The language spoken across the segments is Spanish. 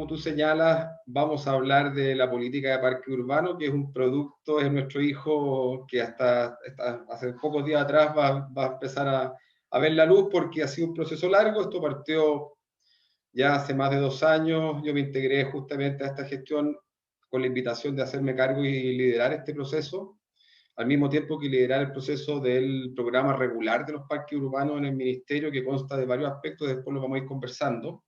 como tú señalas, vamos a hablar de la política de parque urbano, que es un producto, es nuestro hijo que hasta hace pocos días atrás va a empezar a ver la luz porque ha sido un proceso largo. Esto partió ya hace más de 2 años. Yo me integré justamente a esta gestión con la invitación de hacerme cargo y liderar este proceso, al mismo tiempo que liderar el proceso del programa regular de los parques urbanos en el ministerio, que consta de varios aspectos, después lo vamos a ir conversando.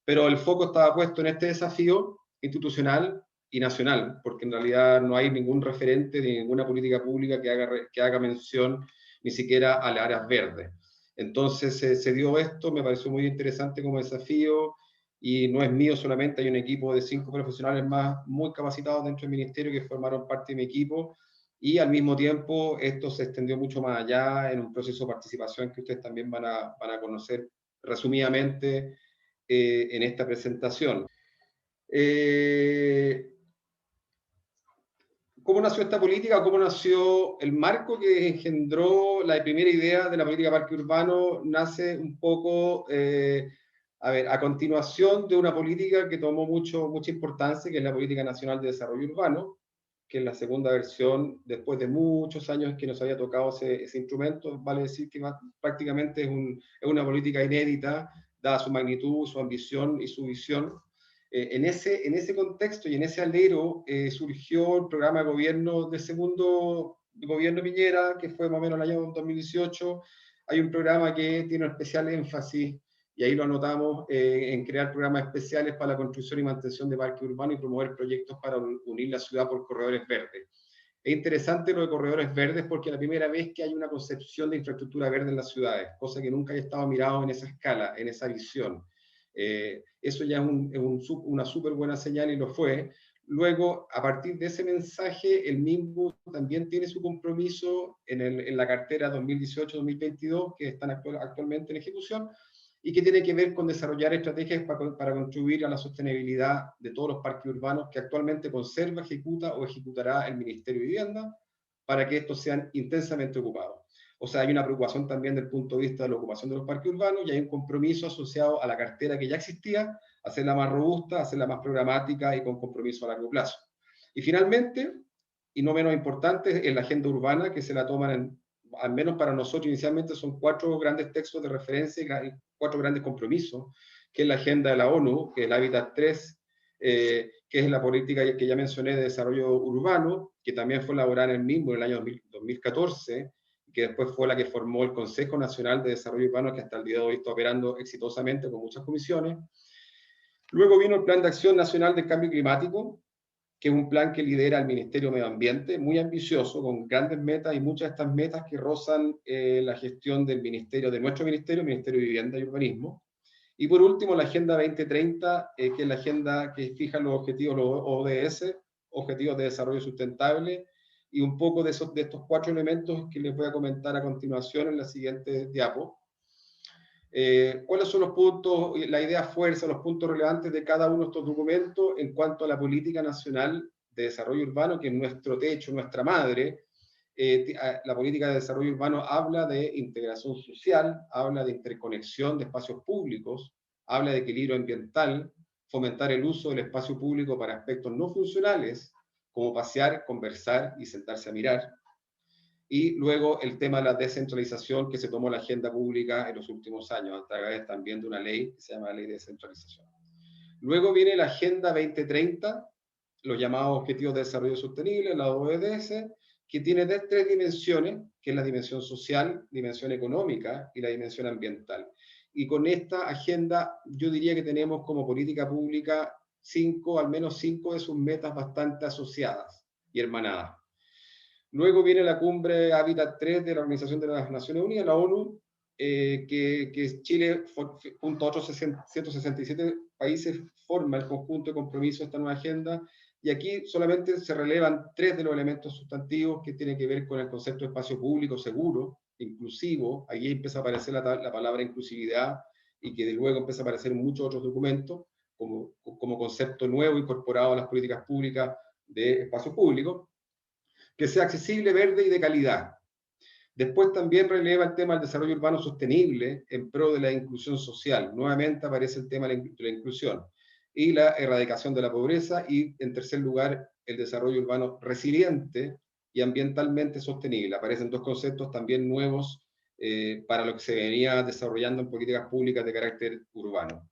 Pero el foco estaba puesto en este desafío institucional y nacional, porque en realidad no hay ningún referente de ninguna política pública que haga mención ni siquiera a las áreas verdes. Entonces se dio esto, me pareció muy interesante como desafío, y no es mío solamente, hay un equipo de 5 profesionales más muy capacitados dentro del ministerio que formaron parte de mi equipo, y al mismo tiempo esto se extendió mucho más allá en un proceso de participación que ustedes también van a conocer resumidamente en esta presentación. ¿Cómo nació esta política? ¿Cómo nació el marco que engendró la primera idea de la política de parque urbano? Nace un poco, a continuación de una política que tomó mucha importancia, que es la Política Nacional de Desarrollo Urbano, que es la segunda versión, después de muchos años que nos había tocado ese instrumento. Vale decir que prácticamente es una política inédita, dada su magnitud, su ambición y su visión. En ese contexto y en ese alero surgió el programa de gobierno del segundo gobierno Piñera, que fue más o menos el año 2018. Hay un programa que tiene un especial énfasis, y ahí lo anotamos, en crear programas especiales para la construcción y mantención de parques urbanos y promover proyectos para unir la ciudad por corredores verdes. Es interesante lo de corredores verdes porque es la primera vez que hay una concepción de infraestructura verde en las ciudades, cosa que nunca haya estado mirado en esa escala, en esa visión. Eso ya es una súper buena señal, y lo fue. Luego, a partir de ese mensaje, el MIMBU también tiene su compromiso en la cartera 2018-2022, que están actualmente en ejecución, y que tiene que ver con desarrollar estrategias para contribuir a la sostenibilidad de todos los parques urbanos que actualmente conserva, ejecuta o ejecutará el Ministerio de Vivienda, para que estos sean intensamente ocupados. O sea, hay una preocupación también del punto de vista de la ocupación de los parques urbanos, y hay un compromiso asociado a la cartera que ya existía, hacerla más robusta, hacerla más programática y con compromiso a largo plazo. Y finalmente, y no menos importante, es la agenda urbana, que se la toman, al menos para nosotros inicialmente, son 4 grandes textos de referencia y 4 grandes compromisos, que es la agenda de la ONU, que es el Hábitat 3, que es la política que ya mencioné de desarrollo urbano, que también fue elaborada en el mismo en el año 2014, que después fue la que formó el Consejo Nacional de Desarrollo Urbano, que hasta el día de hoy está operando exitosamente con muchas comisiones. Luego vino el Plan de Acción Nacional de Cambio Climático, que es un plan que lidera el Ministerio de Medio Ambiente, muy ambicioso, con grandes metas, y muchas de estas metas que rozan la gestión del ministerio, de nuestro ministerio, Ministerio de Vivienda y Urbanismo. Y por último, la Agenda 2030, que es la agenda que fija los objetivos, los ODS, Objetivos de Desarrollo Sustentable, y un poco de estos 4 elementos que les voy a comentar a continuación en la siguiente diapo. ¿Cuáles son los puntos, la idea fuerza, los puntos relevantes de cada uno de estos documentos en cuanto a la Política Nacional de Desarrollo Urbano, que es nuestro techo, nuestra madre? La política de desarrollo urbano habla de integración social, habla de interconexión de espacios públicos, habla de equilibrio ambiental, fomentar el uso del espacio público para aspectos no funcionales, como pasear, conversar y sentarse a mirar. Y luego el tema de la descentralización, que se tomó la agenda pública en los últimos años, a través también de una ley que se llama Ley de Descentralización. Luego viene la Agenda 2030, los llamados Objetivos de Desarrollo Sostenible, la ODS, que tiene 3 dimensiones, que es la dimensión social, dimensión económica y la dimensión ambiental. Y con esta agenda yo diría que tenemos como política pública al menos 5 de sus metas bastante asociadas y hermanadas. Luego viene la cumbre Hábitat 3 de la Organización de las Naciones Unidas, la ONU, que Chile, junto a otros 167 países, forma el conjunto de compromisos de esta nueva agenda. Y aquí solamente se relevan 3 de los elementos sustantivos que tienen que ver con el concepto de espacio público seguro, inclusivo. Ahí empieza a aparecer la palabra inclusividad, y que de luego empieza a aparecer en muchos otros documentos como concepto nuevo incorporado a las políticas públicas de espacio público. Que sea accesible, verde y de calidad. Después también releva el tema del desarrollo urbano sostenible en pro de la inclusión social. Nuevamente aparece el tema de la inclusión. y la erradicación de la pobreza, y en tercer lugar, el desarrollo urbano resiliente y ambientalmente sostenible. Aparecen dos conceptos también nuevos para lo que se venía desarrollando en políticas públicas de carácter urbano.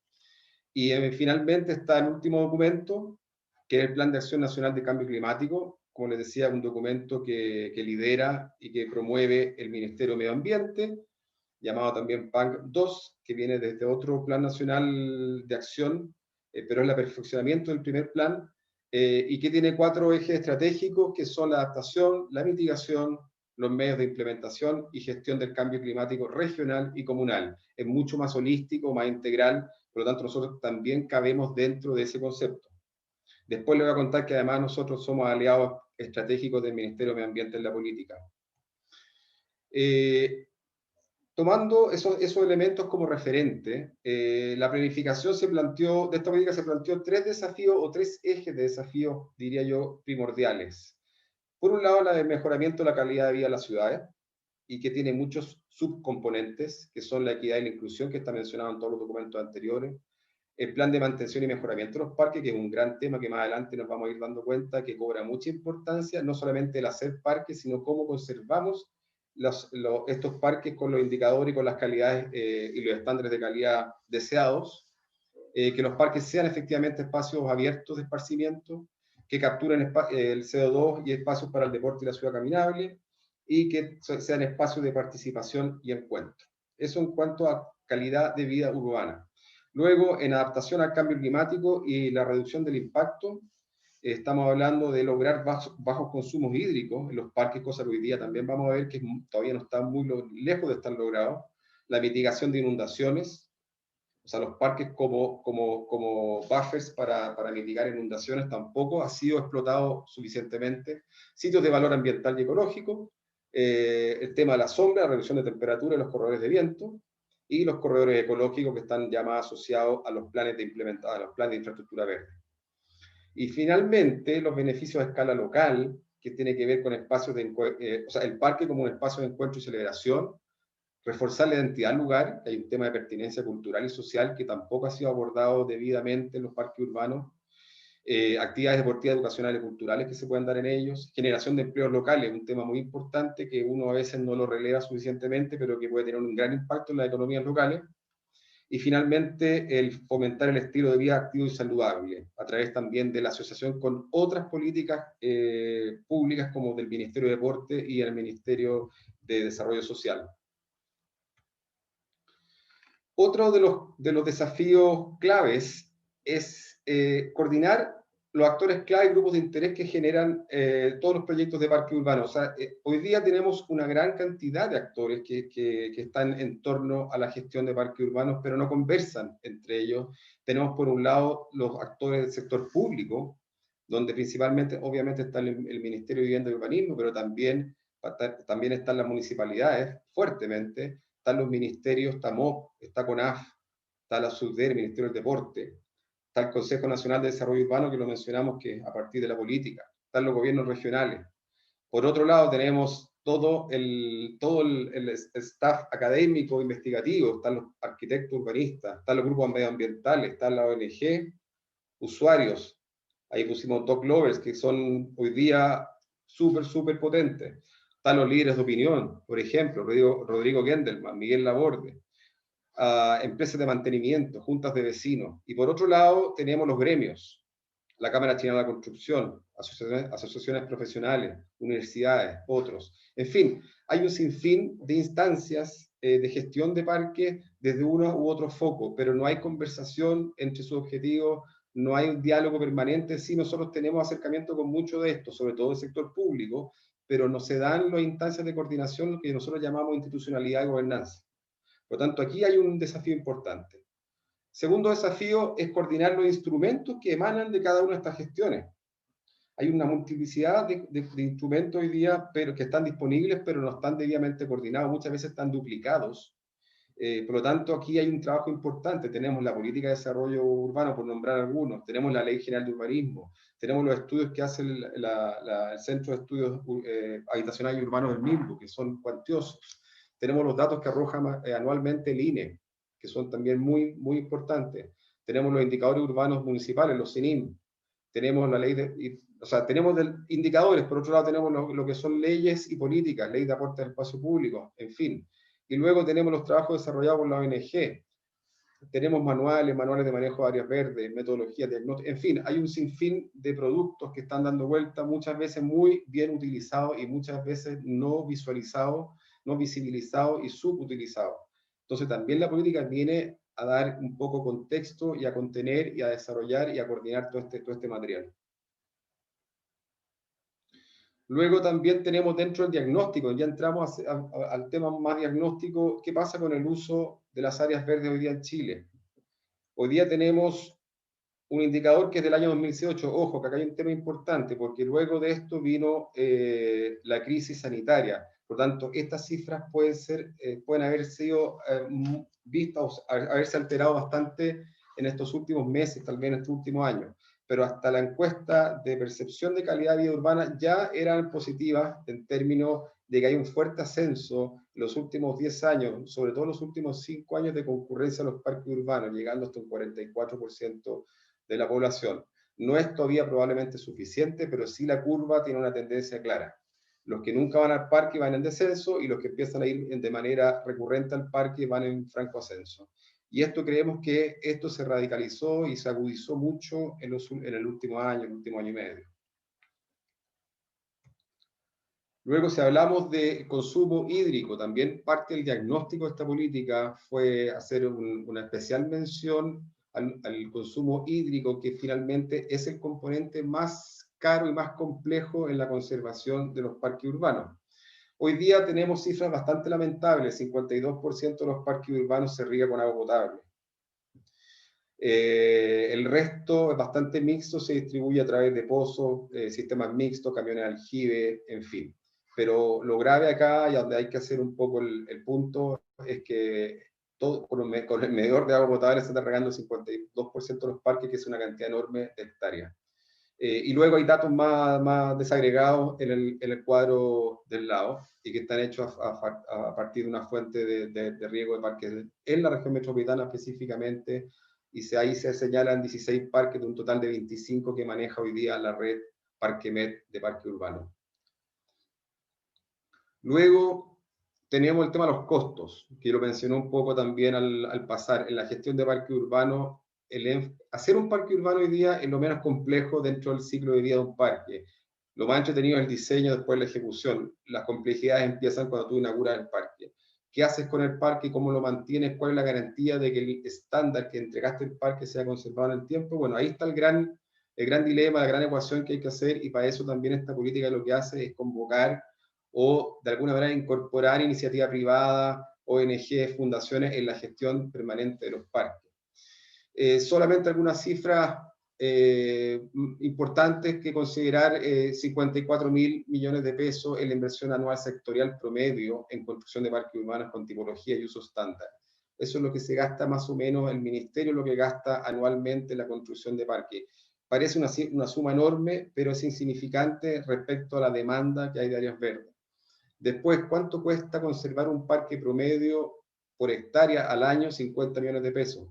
Y finalmente está el último documento, que es el Plan de Acción Nacional de Cambio Climático, como les decía, un documento que lidera y que promueve el Ministerio de Medio Ambiente, llamado también PAC 2, que viene desde otro Plan Nacional de Acción, pero es el perfeccionamiento del primer plan, y que tiene 4 ejes estratégicos, que son la adaptación, la mitigación, los medios de implementación y gestión del cambio climático regional y comunal. Es mucho más holístico, más integral, por lo tanto nosotros también cabemos dentro de ese concepto. Después les voy a contar que además nosotros somos aliados estratégicos del Ministerio de Medio Ambiente en la política. Tomando esos elementos como referente, la planificación de esta política se planteó 3 desafíos o 3 ejes de desafíos, diría yo, primordiales. Por un lado, el mejoramiento de la calidad de vida de las ciudades, y que tiene muchos subcomponentes, que son la equidad y la inclusión, que está mencionado en todos los documentos anteriores. El plan de mantención y mejoramiento de los parques, que es un gran tema que más adelante nos vamos a ir dando cuenta que cobra mucha importancia, no solamente el hacer parques, sino cómo conservamos estos parques con los indicadores y con las calidades y los estándares de calidad deseados, que los parques sean efectivamente espacios abiertos de esparcimiento, que capturen el CO2 y espacios para el deporte y la ciudad caminable, y que sean espacios de participación y encuentro. Eso en cuanto a calidad de vida urbana. Luego, en adaptación al cambio climático y la reducción del impacto, estamos hablando de lograr bajos consumos hídricos en los parques, cosa que hoy día también vamos a ver que todavía no está muy lejos de estar logrado. La mitigación de inundaciones, o sea, los parques como buffers para mitigar inundaciones tampoco ha sido explotado suficientemente. Sitios de valor ambiental y ecológico, el tema de la sombra, la reducción de temperatura y los corredores de viento, y los corredores ecológicos, que están ya más asociados a los planes de a los planes de infraestructura verde. Y finalmente, los beneficios a escala local, que tiene que ver con espacios o sea, el parque como un espacio de encuentro y celebración, reforzar la identidad del lugar, que hay un tema de pertinencia cultural y social que tampoco ha sido abordado debidamente en los parques urbanos, actividades deportivas, educacionales y culturales que se pueden dar en ellos, generación de empleos locales, un tema muy importante que uno a veces no lo releva suficientemente, pero que puede tener un gran impacto en las economías locales. Y finalmente, el fomentar el estilo de vida activo y saludable, a través también de la asociación con otras políticas públicas, como del Ministerio de Deporte y el Ministerio de Desarrollo Social. Otro de los desafíos claves es coordinar los actores clave y grupos de interés que generan todos los proyectos de parque urbano. O sea, hoy día tenemos una gran cantidad de actores que están en torno a la gestión de parques urbanos, pero no conversan entre ellos. Tenemos por un lado los actores del sector público, donde principalmente, obviamente, está el Ministerio de Vivienda y Urbanismo, pero también están las municipalidades fuertemente. Están los ministerios, está MOP, está CONAF, está la SUDER, el Ministerio del Deporte, está el Consejo Nacional de Desarrollo Urbano, que lo mencionamos, que a partir de la política, están los gobiernos regionales. Por otro lado, tenemos todo el staff académico, investigativo, están los arquitectos urbanistas, están los grupos medioambientales, están la ONG, usuarios. Ahí pusimos dog lovers, que son hoy día súper potentes. Están los líderes de opinión, por ejemplo, Rodrigo Gendelman, Miguel Laborde, empresas de mantenimiento, juntas de vecinos. Y por otro lado, tenemos los gremios, la Cámara Chilena de la Construcción, asociaciones profesionales, universidades, otros. En fin, hay un sinfín de instancias de gestión de parques desde uno u otro foco, pero no hay conversación entre sus objetivos, no hay un diálogo permanente. Sí, nosotros tenemos acercamiento con mucho de esto, sobre todo el sector público, pero no se dan las instancias de coordinación, lo que nosotros llamamos institucionalidad y gobernanza. Por lo tanto, aquí hay un desafío importante. Segundo desafío es coordinar los instrumentos que emanan de cada una de estas gestiones. Hay una multiplicidad de instrumentos hoy día pero que están disponibles, pero no están debidamente coordinados, muchas veces están duplicados. Por lo tanto, aquí hay un trabajo importante. Tenemos la política de desarrollo urbano, por nombrar algunos, tenemos la Ley General de Urbanismo, tenemos los estudios que hace el Centro de Estudios Habitacionales y Urbanos del MIMBU, que son cuantiosos. Tenemos los datos que arroja anualmente el INE, que son también muy importantes. tenemos los indicadores urbanos municipales, los CINIM, tenemos la ley o sea, tenemos indicadores, por otro lado tenemos lo que son leyes y políticas, ley de aporte al espacio público, en fin. Y luego tenemos los trabajos desarrollados por la ONG, tenemos manuales de manejo de áreas verdes, metodologías, diagnósticos, en fin, hay un sinfín de productos que están dando vuelta, muchas veces muy bien utilizados y muchas veces no visualizados, no visibilizados y subutilizados. Entonces también la política viene a dar un poco contexto y a contener y a desarrollar y a coordinar todo este material. Luego también tenemos dentro del diagnóstico, ya entramos al tema más diagnóstico, ¿qué pasa con el uso de las áreas verdes hoy día en Chile? Hoy día tenemos un indicador que es del año 2018, ojo, que acá hay un tema importante, porque luego de esto vino la crisis sanitaria, por tanto, estas cifras pueden haber sido vistas, haberse alterado bastante en estos últimos meses, tal vez en estos últimos años, pero hasta la encuesta de percepción de calidad de vida urbana ya eran positivas en términos de que hay un fuerte ascenso en los últimos 10 años, sobre todo los últimos 5 años de concurrencia a los parques urbanos, llegando hasta un 44% de la población. No es todavía probablemente suficiente, pero sí la curva tiene una tendencia clara. Los que nunca van al parque van en descenso y los que empiezan a ir de manera recurrente al parque van en franco ascenso. Y esto creemos que esto se radicalizó y se agudizó mucho en el último año y medio. Luego, si hablamos de consumo hídrico, también parte del diagnóstico de esta política fue hacer una especial mención al consumo hídrico, que finalmente es el componente más caro y más complejo en la conservación de los parques urbanos. Hoy día tenemos cifras bastante lamentables, 52% de los parques urbanos se riega con agua potable. El resto es bastante mixto, se distribuye a través de pozos, sistemas mixtos, camiones de aljibe, en fin. Pero lo grave acá, y donde hay que hacer un poco el punto, es que todo, con el medidor de agua potable se está regando el 52% de los parques, que es una cantidad enorme de hectáreas. Y luego hay datos más desagregados en el cuadro del lado, y que están hechos a partir de una fuente de riego de parques en la región metropolitana específicamente, y ahí se señalan 16 parques de un total de 25 que maneja hoy día la red Parquemet de parque urbano. Luego tenemos el tema de los costos, que lo mencionó un poco también al pasar. En la gestión de parque urbano, hacer un parque urbano hoy día es lo menos complejo dentro del ciclo de vida de un parque. Lo más entretenido es el diseño, después la ejecución. Las complejidades empiezan cuando tú inauguras el parque. ¿Qué haces con el parque? ¿Cómo lo mantienes? ¿Cuál es la garantía de que el estándar que entregaste al parque sea conservado en el tiempo? Bueno, ahí está el gran dilema, la gran ecuación que hay que hacer, y para eso también esta política lo que hace es convocar o de alguna manera incorporar iniciativa privada, ONG, fundaciones en la gestión permanente de los parques. Solamente algunas cifras importantes que considerar: 54.000 millones de pesos en la inversión anual sectorial promedio en construcción de parques urbanos con tipología y uso estándar. Eso es lo que se gasta más o menos el ministerio, lo que gasta anualmente en la construcción de parques. Parece una suma enorme, pero es insignificante respecto a la demanda que hay de áreas verdes. Después, ¿cuánto cuesta conservar un parque promedio por hectárea al año? 50 millones de pesos.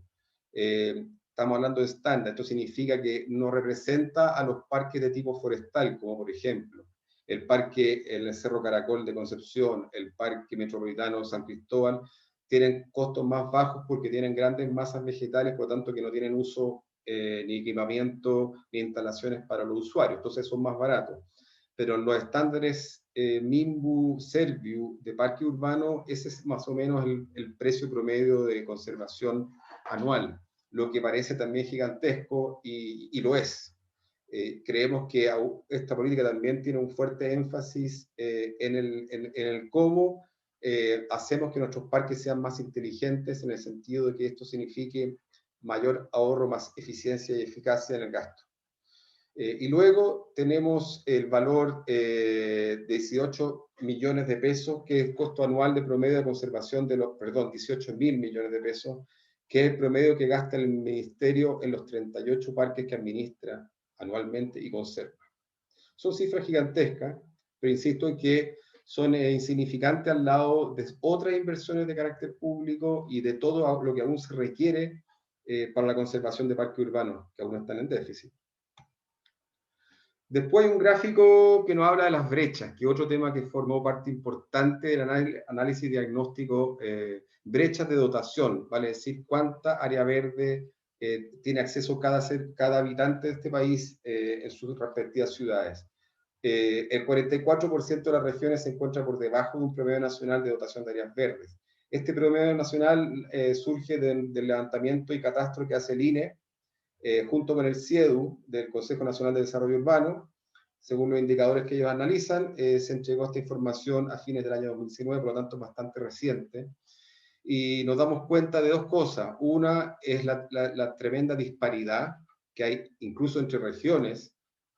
Estamos hablando de estándar. Esto significa que no representa a los parques de tipo forestal, como por ejemplo el parque en el Cerro Caracol de Concepción, el parque metropolitano San Cristóbal. Tienen costos más bajos porque tienen grandes masas vegetales, por lo tanto que no tienen uso ni equipamiento ni instalaciones para los usuarios, entonces son más baratos. Pero los estándares MIMBU, Serviu de parque urbano, ese es más o menos el precio promedio de conservación anual, lo que parece también gigantesco, y lo es. Creemos que esta política también tiene un fuerte énfasis en el cómo hacemos que nuestros parques sean más inteligentes, en el sentido de que esto signifique mayor ahorro, más eficiencia y eficacia en el gasto. Y luego tenemos el valor de 18 millones de pesos, que es el costo anual de promedio de conservación 18.000 millones de pesos, que es el promedio que gasta el ministerio en los 38 parques que administra anualmente y conserva. Son cifras gigantescas, pero insisto en que son insignificantes al lado de otras inversiones de carácter público y de todo lo que aún se requiere para la conservación de parques urbanos, que aún están en déficit. Después hay un gráfico que nos habla de las brechas, que es otro tema que formó parte importante del análisis diagnóstico, brechas de dotación, vale decir, cuánta área verde tiene acceso cada habitante de este país en sus respectivas ciudades. El 44% de las regiones se encuentra por debajo de un promedio nacional de dotación de áreas verdes. Este promedio nacional surge del levantamiento y catastro que hace el INE, junto con el CIEDU, del Consejo Nacional de Desarrollo Urbano. Según los indicadores que ellos analizan, se entregó esta información a fines del año 2019, por lo tanto bastante reciente, y nos damos cuenta de dos cosas. Una es la tremenda disparidad que hay incluso entre regiones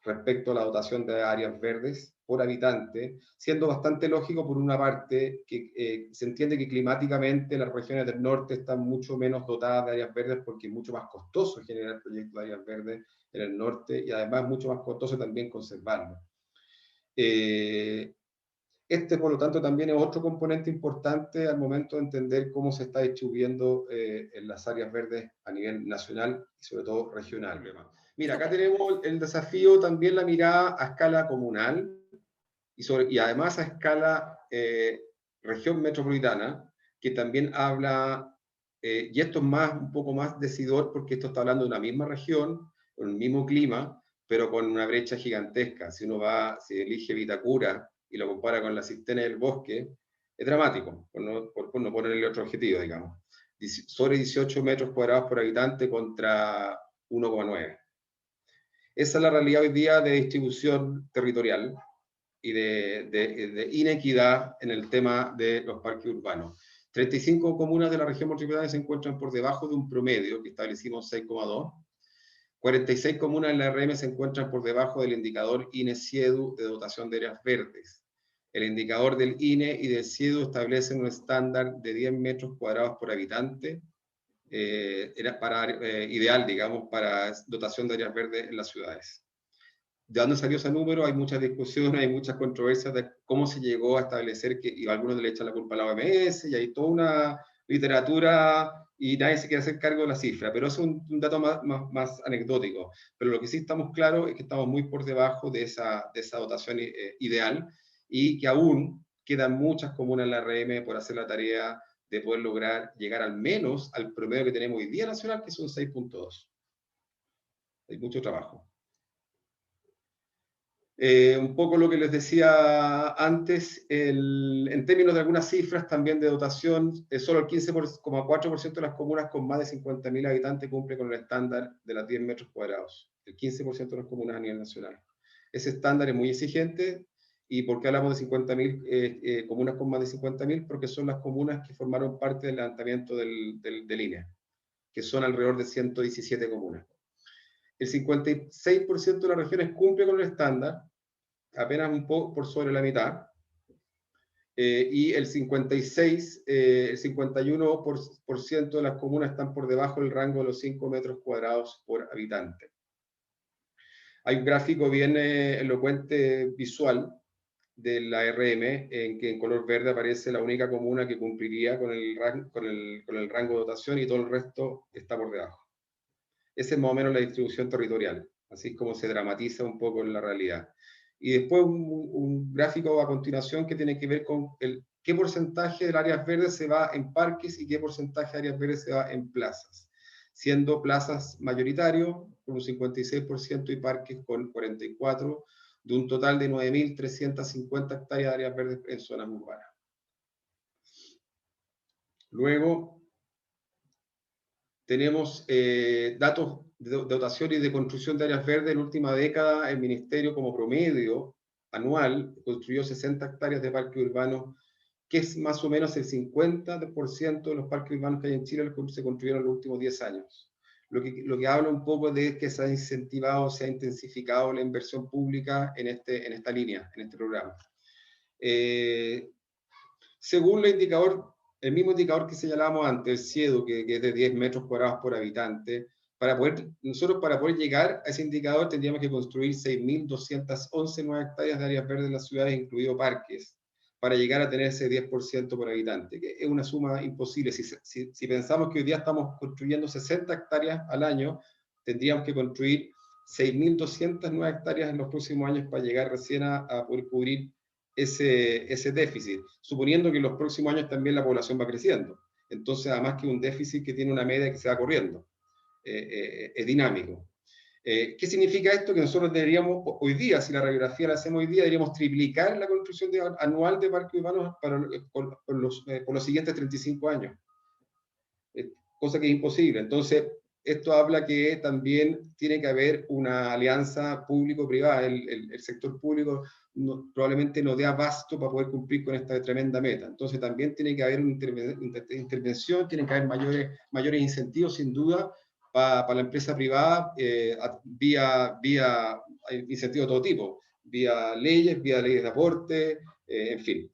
respecto a la dotación de áreas verdes por habitante, siendo bastante lógico por una parte que se entiende que climáticamente las regiones del norte están mucho menos dotadas de áreas verdes porque es mucho más costoso generar proyectos de áreas verdes en el norte y además mucho más costoso también conservarlo. Por lo tanto, también es otro componente importante al momento de entender cómo se está distribuyendo en las áreas verdes a nivel nacional y sobre todo regional. Mira, acá tenemos el desafío, también la mirada a escala comunal y además a escala región metropolitana, que también habla, y esto es un poco más decidor porque esto está hablando de una misma región, con el mismo clima, pero con una brecha gigantesca. Si si elige Vitacura y lo compara con la Cisterna del Bosque, es dramático, por no ponerle otro objetivo, digamos. Sobre 18 metros cuadrados por habitante contra 1,9. Esa es la realidad hoy día de distribución territorial y de inequidad en el tema de los parques urbanos. 35 comunas de la región metropolitana se encuentran por debajo de un promedio que establecimos 6,2. 46 comunas en la RM se encuentran por debajo del indicador INE-CIEDU de dotación de áreas verdes. El indicador del INE y del CIEDU establecen un estándar de 10 metros cuadrados por habitante, ideal, digamos, para dotación de áreas verdes en las ciudades. ¿De dónde salió ese número? Hay muchas discusiones, hay muchas controversias de cómo se llegó a establecer y algunos le echan la culpa a la OMS, y hay toda una literatura y nadie se quiere hacer cargo de la cifra, pero es un dato más anecdótico. Pero lo que sí estamos claros es que estamos muy por debajo de esa dotación ideal y que aún quedan muchas comunas en la RM por hacer la tarea de poder lograr llegar al menos al promedio que tenemos hoy día nacional, que son 6,2. Hay mucho trabajo. Un poco lo que les decía antes, en términos de algunas cifras también de dotación, solo el 15,4% de las comunas con más de 50.000 habitantes cumple con el estándar de las 10 metros cuadrados. El 15% de las comunas a nivel nacional. Ese estándar es muy exigente. ¿Y por qué hablamos de 50.000 comunas con más de 50.000? Porque son las comunas que formaron parte del levantamiento del INE, que son alrededor de 117 comunas. El 56% de las regiones cumple con el estándar, apenas un poco por sobre la mitad, y el 51% de las comunas están por debajo del rango de los 5 metros cuadrados por habitante. Hay un gráfico bien elocuente visual de la RM, en que en color verde aparece la única comuna que cumpliría con el rango de dotación y todo el resto está por debajo. Esa es más o menos la distribución territorial, así es como se dramatiza un poco en la realidad. Y después un gráfico a continuación que tiene que ver con qué porcentaje de áreas verdes se va en parques y qué porcentaje de áreas verdes se va en plazas, siendo plazas mayoritario con un 56% y parques con 44%, de un total de 9.350 hectáreas de áreas verdes en zonas urbanas. Luego tenemos datos de dotación y de construcción de áreas verdes. En la última década, el Ministerio, como promedio anual, construyó 60 hectáreas de parques urbanos, que es más o menos el 50% de los parques urbanos que hay en Chile se construyeron en los últimos 10 años. Lo que habla un poco de que se ha incentivado, se ha intensificado la inversión pública en esta línea, en este programa. Según el mismo indicador que señalábamos antes, el CIEDU, que es de 10 metros cuadrados por habitante, nosotros para poder llegar a ese indicador tendríamos que construir 6.211 nuevas hectáreas de áreas verdes en las ciudades, incluidos parques, para llegar a tener ese 10% por habitante, que es una suma imposible. Si pensamos que hoy día estamos construyendo 60 hectáreas al año, tendríamos que construir 6.200 nuevas hectáreas en los próximos años para llegar recién a poder cubrir ese déficit, suponiendo que en los próximos años también la población va creciendo. Entonces, además que un déficit que tiene una media que se va corriendo, es dinámico. ¿Qué significa esto? Que nosotros deberíamos, hoy día, si la radiografía la hacemos hoy día, deberíamos triplicar la construcción anual de parques urbanos por los siguientes 35 años, cosa que es imposible. Entonces, esto habla que también tiene que haber una alianza público-privada. El sector público probablemente no dé abasto para poder cumplir con esta tremenda meta. Entonces, también tiene que haber una intervención, tienen que haber mayores incentivos, sin duda, para la empresa privada, vía incentivos de todo tipo, vía leyes de aporte, en fin.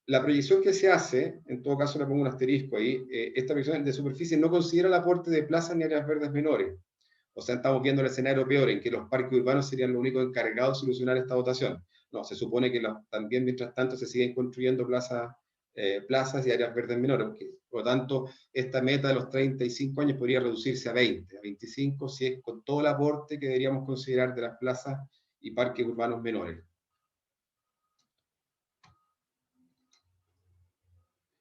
La proyección que se hace, en todo caso le pongo un asterisco ahí, esta proyección de superficie no considera el aporte de plazas ni áreas verdes menores. O sea, estamos viendo el escenario peor, en que los parques urbanos serían los únicos encargados de solucionar esta dotación. No, se supone que también, mientras tanto, se siguen construyendo plazas y áreas verdes menores. Por lo tanto, esta meta de los 35 años podría reducirse a 20, a 25, si es con todo el aporte que deberíamos considerar de las plazas y parques urbanos menores.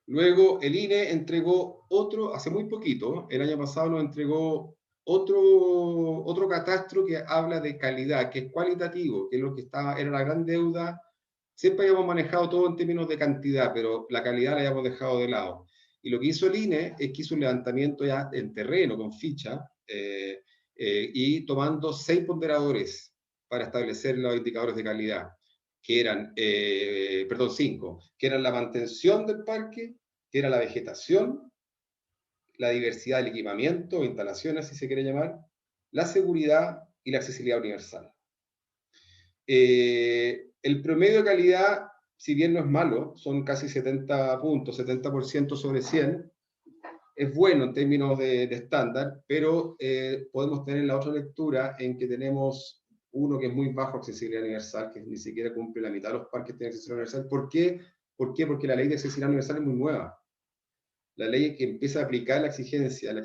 Luego el INE entregó hace muy poquito, el año pasado nos entregó otro catastro que habla de calidad, que es cualitativo, que es lo que era la gran deuda. Siempre habíamos manejado todo en términos de cantidad, pero la calidad la habíamos dejado de lado. Y lo que hizo el INE es que hizo un levantamiento ya en terreno, con ficha, y tomando 6 ponderadores para establecer los indicadores de calidad, que eran, 5, que eran la mantención del parque, que era la vegetación, la diversidad del equipamiento, instalaciones, si se quiere llamar, la seguridad y la accesibilidad universal. El promedio de calidad, si bien no es malo, son casi 70 puntos, 70% sobre 100, es bueno en términos de estándar, pero podemos tener la otra lectura en que tenemos uno que es muy bajo accesibilidad universal, que ni siquiera cumple la mitad de los parques tienen accesibilidad universal. ¿Por qué? ¿Por qué? Porque la ley de accesibilidad universal es muy nueva. La ley que empieza a aplicar la exigencia, la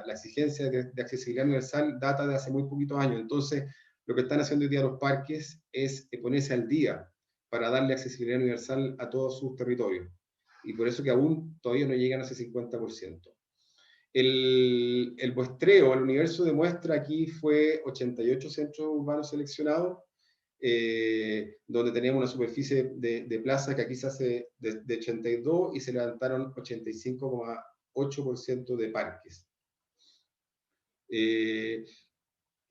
exigencia de accesibilidad universal data de hace muy poquitos años. Entonces, lo que están haciendo hoy día los parques es ponerse al día para darle accesibilidad universal a todos sus territorios. Y por eso que aún todavía no llegan a ese 50%. El muestreo, el universo de muestra aquí fue 88 centros urbanos seleccionados, donde teníamos una superficie de plaza que aquí se hace de 82 y se levantaron 85,8% de parques.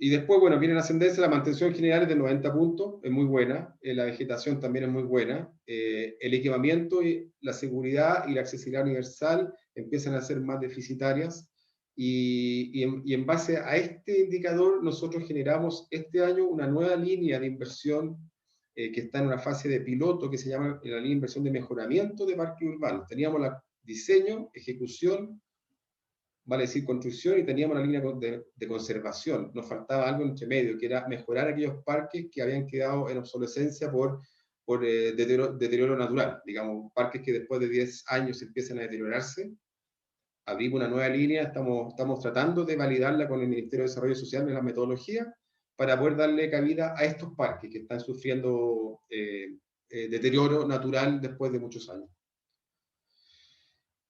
Y después, bueno, viene en ascendencia, la mantención general es de 90 puntos, es muy buena, la vegetación también es muy buena, el equipamiento, la seguridad y la accesibilidad universal empiezan a ser más deficitarias, y en base a este indicador nosotros generamos este año una nueva línea de inversión que está en una fase de piloto que se llama la línea de inversión de mejoramiento de parques urbanos. Teníamos la diseño, ejecución, vale decir construcción, y teníamos una línea de conservación. Nos faltaba algo entre medio, que era mejorar aquellos parques que habían quedado en obsolescencia por deterioro natural. Digamos, parques que después de 10 años empiezan a deteriorarse. Abrimos una nueva línea, estamos tratando de validarla con el Ministerio de Desarrollo Social en la metodología para poder darle cabida a estos parques que están sufriendo deterioro natural después de muchos años.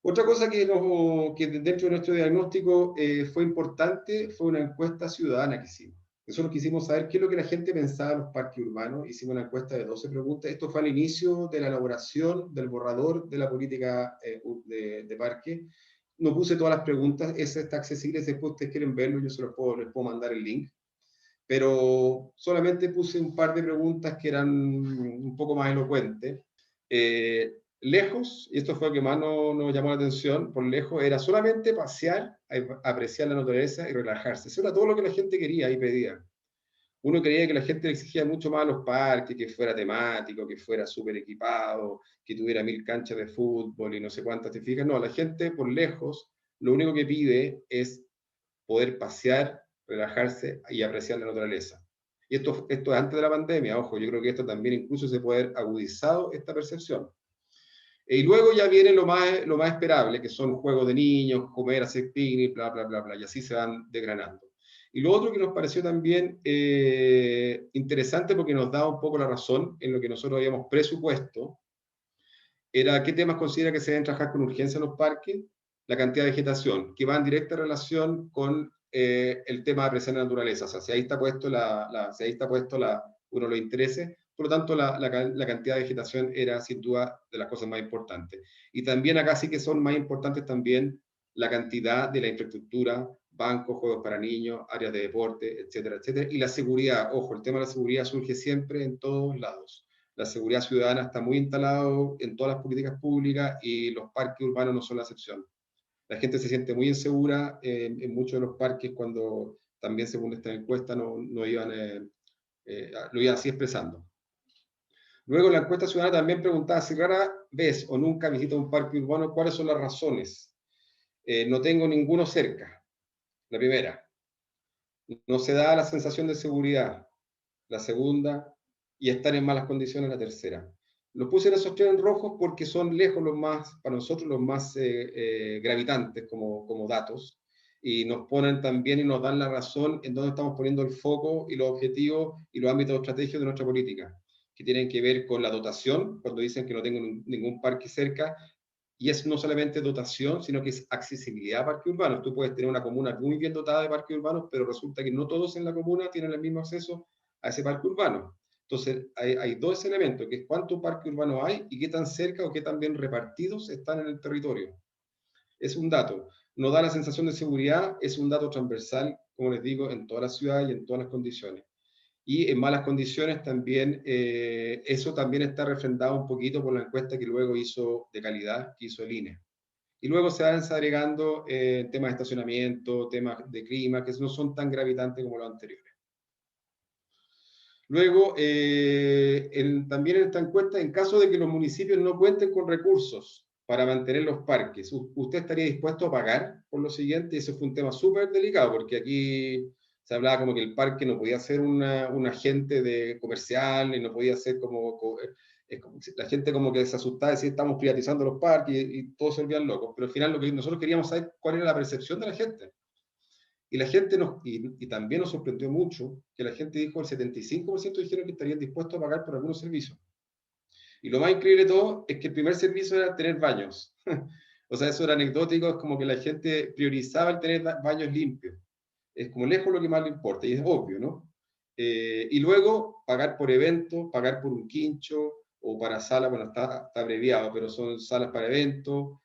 Otra cosa que dentro de nuestro diagnóstico fue importante fue una encuesta ciudadana que hicimos. Nosotros quisimos saber qué es lo que la gente pensaba de los parques urbanos. Hicimos una encuesta de 12 preguntas. Esto fue al inicio de la elaboración del borrador de la política de parque. No puse todas las preguntas, esa está accesible. Si ustedes quieren verlo, yo les puedo mandar el link. Pero solamente puse un par de preguntas que eran un poco más elocuentes. Lejos, y esto fue lo que más nos llamó la atención, por lejos, era solamente pasear, apreciar la naturaleza y relajarse. Eso era todo lo que la gente quería y pedía. Uno creía que la gente le exigía mucho más a los parques, que fuera temático, que fuera súper equipado, que tuviera 1000 canchas de fútbol y no sé cuántas, ¿te fijas? No, la gente por lejos lo único que pide es poder pasear, relajarse y apreciar la naturaleza. Y esto es antes de la pandemia, ojo, yo creo que esto también incluso se puede haber agudizado esta percepción. Y luego ya viene lo más esperable, que son juegos de niños, comer, hacer picnic, bla, bla, bla, bla, y así se van desgranando. Y lo otro que nos pareció también interesante, porque nos da un poco la razón en lo que nosotros habíamos presupuesto, era qué temas considera que se deben trabajar con urgencia en los parques, la cantidad de vegetación, que va en directa relación con el tema de apreciar la naturaleza. O sea, si ahí está puesto, si ahí está puesto uno de los intereses, por lo tanto la cantidad de vegetación era sin duda de las cosas más importantes. Y también acá sí que son más importantes también la cantidad de la infraestructura, bancos, juegos para niños, áreas de deporte, etcétera, etcétera. Y la seguridad, ojo, el tema de la seguridad surge siempre en todos lados. La seguridad ciudadana está muy instalado en todas las políticas públicas y los parques urbanos no son la excepción. La gente se siente muy insegura en muchos de los parques cuando también, según esta encuesta, no iban, lo iban así expresando. Luego, la encuesta ciudadana también preguntaba si rara vez o nunca visita un parque urbano, ¿cuáles son las razones? No tengo ninguno cerca, la primera. No se da la sensación de seguridad, la segunda, y estar en malas condiciones, la tercera. Los puse en esos tres en rojos porque son lejos los más, para nosotros, los más gravitantes como datos, y nos ponen también y nos dan la razón en dónde estamos poniendo el foco y los objetivos y los ámbitos estratégicos de nuestra política, que tienen que ver con la dotación, cuando dicen que no tengo ningún parque cerca, y es no solamente dotación, sino que es accesibilidad a parques urbanos. Tú puedes tener una comuna muy bien dotada de parques urbanos, pero resulta que no todos en la comuna tienen el mismo acceso a ese parque urbano. Entonces, hay dos elementos, que es cuánto parque urbano hay y qué tan cerca o qué tan bien repartidos están en el territorio. Es un dato. No da la sensación de seguridad, es un dato transversal, como les digo, en todas las ciudades y en todas las condiciones. Y en malas condiciones también, eso también está refrendado un poquito por la encuesta que luego hizo de calidad, que hizo el INE. Y luego se van agregando temas de estacionamiento, temas de clima, que no son tan gravitantes como los anteriores. Luego, también en esta encuesta, en caso de que los municipios no cuenten con recursos para mantener los parques, ¿usted estaría dispuesto a pagar por lo siguiente? Ese fue un tema súper delicado, porque aquí se hablaba como que el parque no podía ser un agente comercial, y no podía ser como la gente como que se asustaba de decir estamos privatizando los parques y todos se volvían locos, pero al final lo que nosotros queríamos saber cuál era la percepción de la gente. Y la gente y también nos sorprendió mucho que la gente dijo, el 75% dijeron que estarían dispuestos a pagar por algunos servicios. Y lo más increíble de todo es que el primer servicio era tener baños. O sea, eso era anecdótico, es como que la gente priorizaba el tener baños limpios. Es como lejos lo que más le importa, y es obvio, ¿no? Y luego pagar por eventos, pagar por un quincho o para sala, bueno, está abreviado, pero son salas para eventos,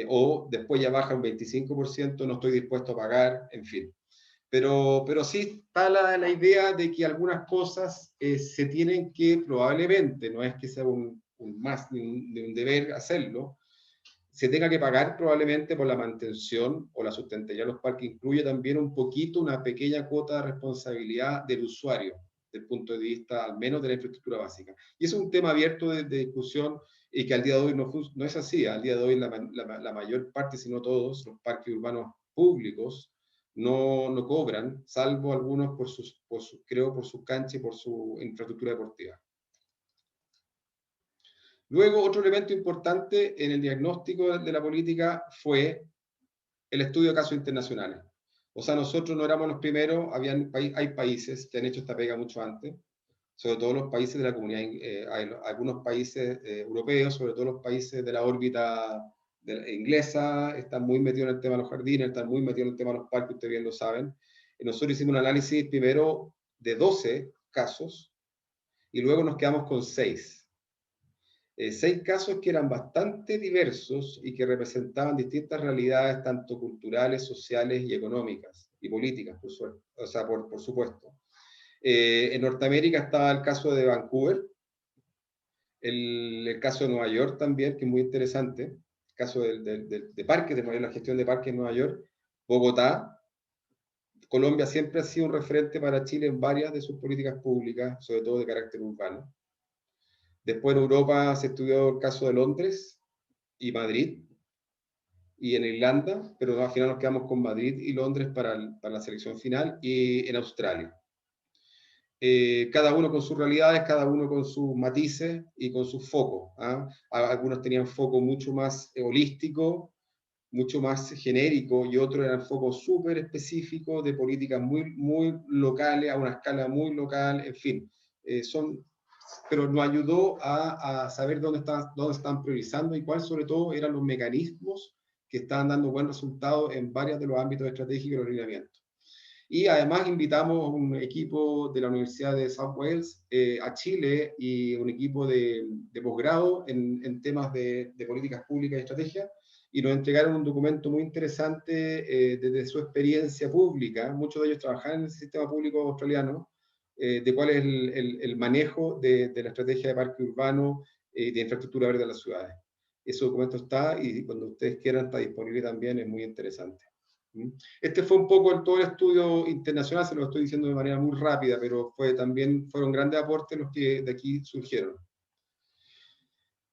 o después ya baja un 25%, no estoy dispuesto a pagar, en fin. Pero sí está la idea de que algunas cosas se tienen que, probablemente, no es que sea un más de un deber hacerlo, se tenga que pagar probablemente por la mantención o la sustentabilidad de los parques. Incluye también un poquito, una pequeña cuota de responsabilidad del usuario, desde el punto de vista al menos de la infraestructura básica. Y es un tema abierto de discusión y que al día de hoy no es así. Al día de hoy la mayor parte, si no todos, los parques urbanos públicos no cobran, salvo algunos creo, por su cancha y por su infraestructura deportiva. Luego, otro elemento importante en el diagnóstico de la política fue el estudio de casos internacionales. O sea, nosotros no éramos los primeros, hay países que han hecho esta pega mucho antes, sobre todo los países de la comunidad, hay algunos países europeos, sobre todo los países de la órbita inglesa, están muy metidos en el tema de los jardines, están muy metidos en el tema de los parques, ustedes bien lo saben. Nosotros hicimos un análisis primero de 12 casos y luego nos quedamos con 6. 6 casos que eran bastante diversos y que representaban distintas realidades, tanto culturales, sociales y económicas, y políticas, por supuesto. En Norteamérica estaba el caso de Vancouver, el caso de Nueva York también, que es muy interesante, el caso de parques, de la gestión de parques en Nueva York, Bogotá. Colombia siempre ha sido un referente para Chile en varias de sus políticas públicas, sobre todo de carácter urbano. Después en Europa se estudió el caso de Londres y Madrid, y en Irlanda, pero al final nos quedamos con Madrid y Londres para la selección final, y en Australia. cada uno con sus realidades, cada uno con sus matices y con sus focos. ¿Ah? Algunos tenían foco mucho más holístico, mucho más genérico, y otros eran focos súper específicos de políticas muy, muy locales, a una escala muy local, en fin. Pero nos ayudó a saber dónde están priorizando y cuáles sobre todo eran los mecanismos que estaban dando buen resultado en varios de los ámbitos estratégicos de los lineamientos. Y además invitamos a un equipo de la Universidad de South Wales a Chile y un equipo de posgrado en temas de políticas públicas y estrategia, y nos entregaron un documento muy interesante desde su experiencia pública. Muchos de ellos trabajan en el sistema público australiano, de cuál es el manejo de la estrategia de parque urbano y de infraestructura verde de las ciudades. Ese documento está, y cuando ustedes quieran está disponible también, es muy interesante. Este fue un poco todo el estudio internacional, se lo estoy diciendo de manera muy rápida, pero fueron grandes aportes los que de aquí surgieron.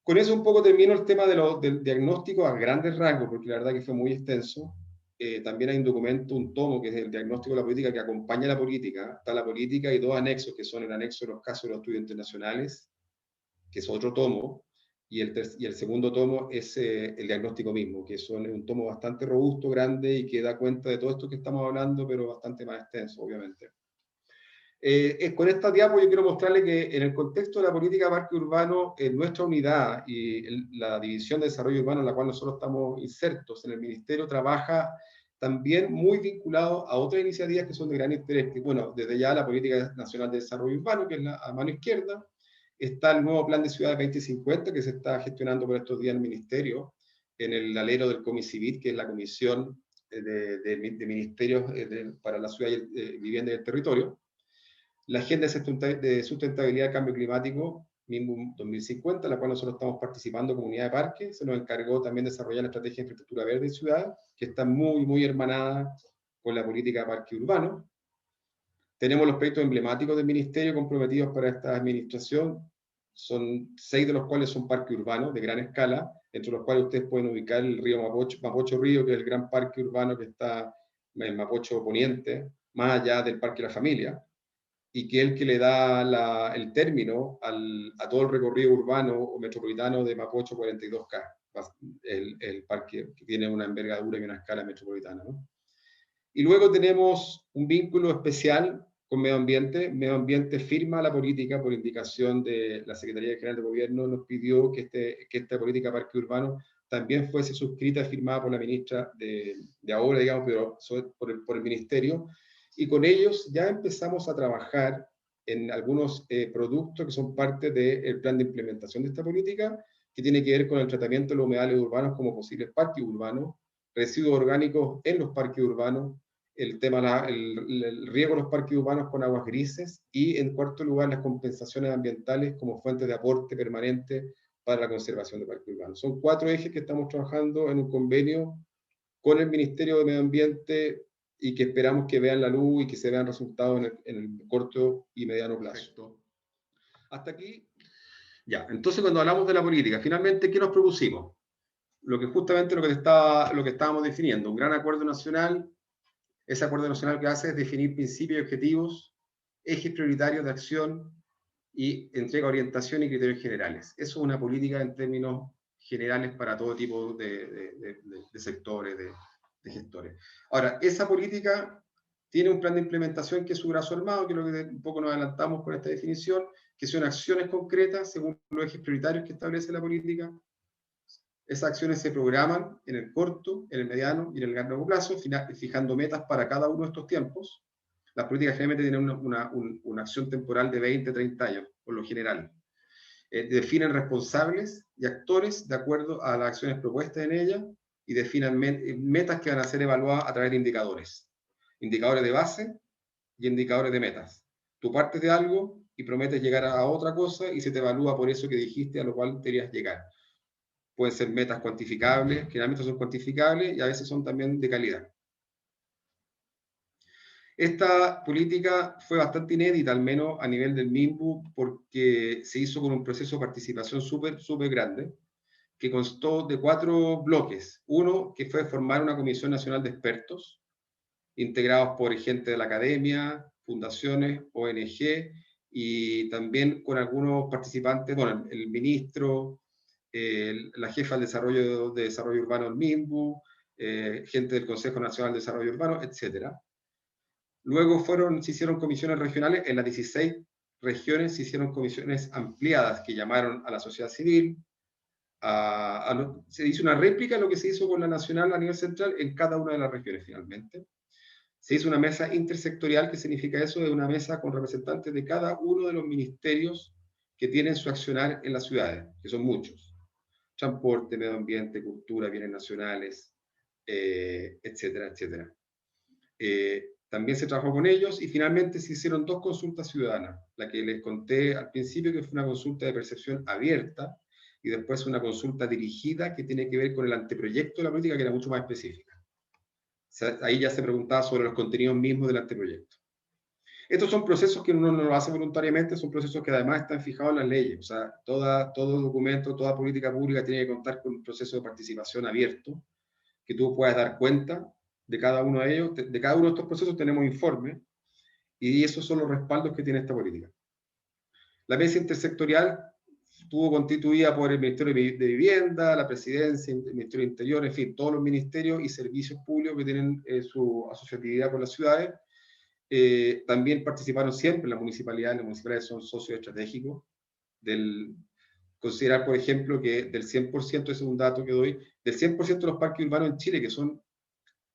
Con eso un poco termino el tema del diagnóstico a grandes rasgos, porque la verdad que fue muy extenso. También hay un documento, un tomo, que es el diagnóstico de la política, que acompaña la política. Está la política y dos anexos, que son el anexo de los casos de los estudios internacionales, que es otro tomo, y el segundo tomo es el diagnóstico mismo, que es un tomo bastante robusto, grande, y que da cuenta de todo esto que estamos hablando, pero bastante más extenso, obviamente. Con esta diapo yo quiero mostrarle que en el contexto de la política parque urbano, nuestra unidad y la División de Desarrollo Urbano en la cual nosotros estamos insertos en el Ministerio trabaja también muy vinculado a otras iniciativas que son de gran interés, que, bueno, desde ya la Política Nacional de Desarrollo Urbano, que es a mano izquierda, está el nuevo Plan de Ciudades 2050, que se está gestionando por estos días en el Ministerio, en el alero del COMICIVIT, que es la Comisión de Ministerios para la Ciudad, Vivienda y el Territorio. La Agenda de Sustentabilidad y Cambio Climático, MIMBU 2050, la cual nosotros estamos participando como unidad de parque. Se nos encargó también desarrollar la estrategia de infraestructura verde y ciudad, que está muy, muy hermanada con la política de parque urbano. Tenemos los proyectos emblemáticos del Ministerio comprometidos para esta administración. Son 6 de los cuales son parques urbanos de gran escala, entre los cuales ustedes pueden ubicar el río Mapocho Río, que es el gran parque urbano que está en Mapocho Poniente, más allá del Parque La Familia, y que es el que le da el término a todo el recorrido urbano o metropolitano de Mapocho 42K, el parque que tiene una envergadura y una escala metropolitana, ¿no? Y luego tenemos un vínculo especial con Medio Ambiente. Medio Ambiente firma la política por indicación de la Secretaría General de Gobierno, nos pidió que esta política parque urbano también fuese suscrita y firmada por la ministra de ahora, digamos, pero por el Ministerio, y con ellos ya empezamos a trabajar en algunos productos que son parte del plan de implementación de esta política, que tiene que ver con el tratamiento de los humedales urbanos como posibles parques urbanos, residuos orgánicos en los parques urbanos, el tema, el riego de los parques urbanos con aguas grises, y en cuarto lugar las compensaciones ambientales como fuente de aporte permanente para la conservación de parques urbanos. Son 4 ejes que estamos trabajando en un convenio con el Ministerio de Medio Ambiente y que esperamos que vean la luz y que se vean resultados en el corto y mediano plazo. Perfecto. Hasta aquí. Ya, entonces cuando hablamos de la política, finalmente, ¿qué nos propusimos? Justamente lo que estábamos definiendo, un gran acuerdo nacional. Ese acuerdo nacional que hace es definir principios y objetivos, ejes prioritarios de acción y entrega orientación y criterios generales. Eso es una política en términos generales para todo tipo de sectores, de gestores. Ahora, esa política tiene un plan de implementación que es su brazo armado, que es lo que un poco nos adelantamos con esta definición, que son acciones concretas según los ejes prioritarios que establece la política. Esas acciones se programan en el corto, en el mediano y en el largo plazo, fijando metas para cada uno de estos tiempos. Las políticas generalmente tienen una acción temporal de 20, 30 años, por lo general. Definen responsables y actores de acuerdo a las acciones propuestas en ellas, y definen metas que van a ser evaluadas a través de indicadores. Indicadores de base y indicadores de metas. Tú partes de algo y prometes llegar a otra cosa y se te evalúa por eso que dijiste a lo cual querías llegar. Pueden ser metas cuantificables, generalmente son cuantificables y a veces son también de calidad. Esta política fue bastante inédita, al menos a nivel del MIMBU, porque se hizo con un proceso de participación súper grande, que constó de 4 bloques. Uno, que fue formar una Comisión Nacional de Expertos, integrados por gente de la academia, fundaciones, ONG, y también con algunos participantes, bueno, el ministro, la jefa de desarrollo urbano del MIMBU, gente del Consejo Nacional de Desarrollo Urbano, etc. Luego se hicieron comisiones regionales, en las 16 regiones se hicieron comisiones ampliadas que llamaron a la sociedad civil, se hizo una réplica de lo que se hizo con la nacional a nivel central en cada una de las regiones finalmente. Se hizo una mesa intersectorial, que significa eso, de una mesa con representantes de cada uno de los ministerios que tienen su accionar en las ciudades, que son muchos. Transporte, medio ambiente, cultura, bienes nacionales, etcétera, etcétera. También se trabajó con ellos y finalmente se hicieron 2 consultas ciudadanas, la que les conté al principio, que fue una consulta de percepción abierta, y después una consulta dirigida que tiene que ver con el anteproyecto de la política, que era mucho más específica. O sea, ahí ya se preguntaba sobre los contenidos mismos del anteproyecto. Estos son procesos que uno no lo hace voluntariamente, son procesos que además están fijados en las leyes. O sea, todo documento, toda política pública tiene que contar con un proceso de participación abierto, que tú puedas dar cuenta de cada uno de ellos. De cada uno de estos procesos tenemos informes, y esos son los respaldos que tiene esta política. La mesa intersectorial estuvo constituida por el Ministerio de Vivienda, la Presidencia, el Ministerio de Interior, en fin, todos los ministerios y servicios públicos que tienen su asociatividad con las ciudades. También participaron siempre las municipalidades son socios estratégicos. Considerar, por ejemplo, que del 100%, ese es un dato que doy, del 100% de los parques urbanos en Chile, que son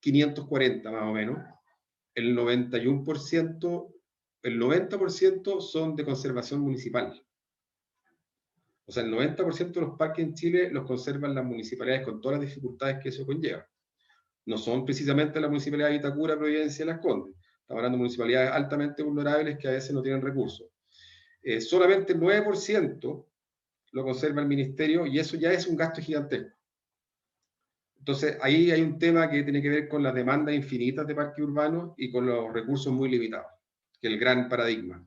540 más o menos, el 91%, el 90% son de conservación municipal. O sea, el 90% de los parques en Chile los conservan las municipalidades con todas las dificultades que eso conlleva. No son precisamente las municipalidades de Vitacura, Providencia y Las Condes. Estamos hablando de municipalidades altamente vulnerables que a veces no tienen recursos. Solamente el 9% lo conserva el ministerio, y eso ya es un gasto gigantesco. Entonces, ahí hay un tema que tiene que ver con las demandas infinitas de parques urbanos y con los recursos muy limitados, que es el gran paradigma.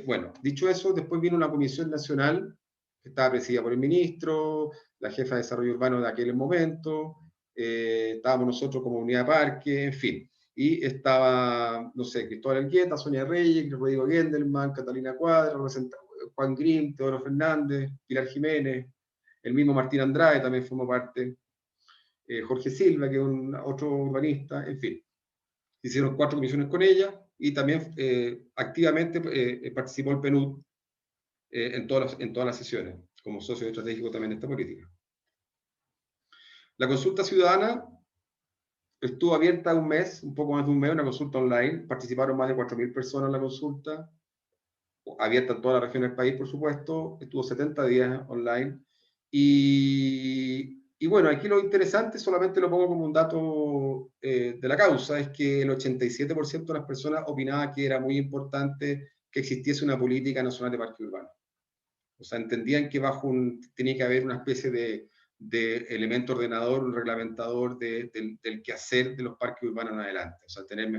Bueno, dicho eso, después vino una comisión nacional que estaba presidida por el ministro, la jefa de desarrollo urbano de aquel momento, estábamos nosotros como unidad de parque, en fin. Y estaba, no sé, Cristóbal Argueta, Sonia Reyes, Rodrigo Gendelman, Catalina Cuadra, Juan Grimm, Teodoro Fernández, Pilar Jiménez, el mismo Martín Andrade también formó parte, Jorge Silva, que es otro urbanista, en fin. Hicieron 4 comisiones con ella, y también activamente participó el PNUD en todas las sesiones, como socio estratégico también de esta política. La consulta ciudadana estuvo abierta un mes, un poco más de un mes, una consulta online. Participaron más de 4.000 personas en la consulta, abierta en toda la región del país, por supuesto. Estuvo 70 días online. Y bueno, aquí lo interesante, solamente lo pongo como un dato de la causa, es que el 87% de las personas opinaba que era muy importante que existiese una política nacional de parque urbano. O sea, entendían que tenía que haber una especie de elemento ordenador, un reglamentador del quehacer de los parques urbanos en adelante. O sea, tener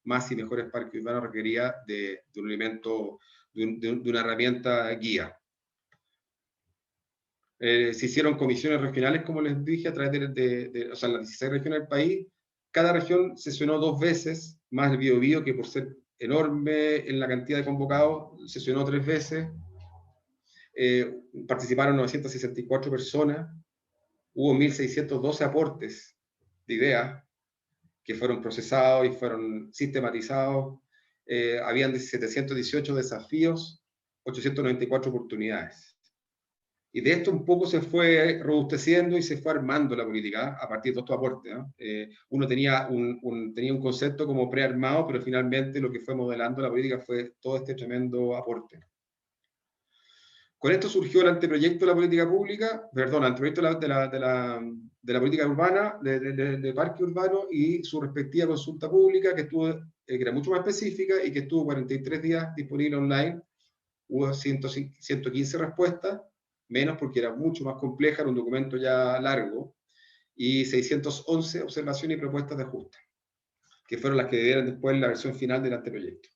más y mejores parques urbanos requería de un elemento, de una herramienta guía. Se hicieron comisiones regionales, como les dije, a través o sea, las 16 regiones del país. Cada región sesionó 2 veces, más el Biobío, que por ser enorme en la cantidad de convocados, sesionó 3 veces. Participaron 964 personas, hubo 1.612 aportes de ideas que fueron procesados y fueron sistematizados. Habían 718 desafíos, 894 oportunidades. Y de esto un poco se fue robusteciendo y se fue armando la política a partir de estos aportes, ¿no? Uno tenía un concepto como prearmado, pero finalmente lo que fue modelando la política fue todo este tremendo aporte. Con esto surgió el anteproyecto de la política pública, perdón, el anteproyecto de la política urbana, de parque urbano, y su respectiva consulta pública, que era mucho más específica y que estuvo 43 días disponible online. Hubo 115 respuestas, menos porque era mucho más compleja, era un documento ya largo, y 611 observaciones y propuestas de ajuste, que fueron las que dieron después la versión final del anteproyecto.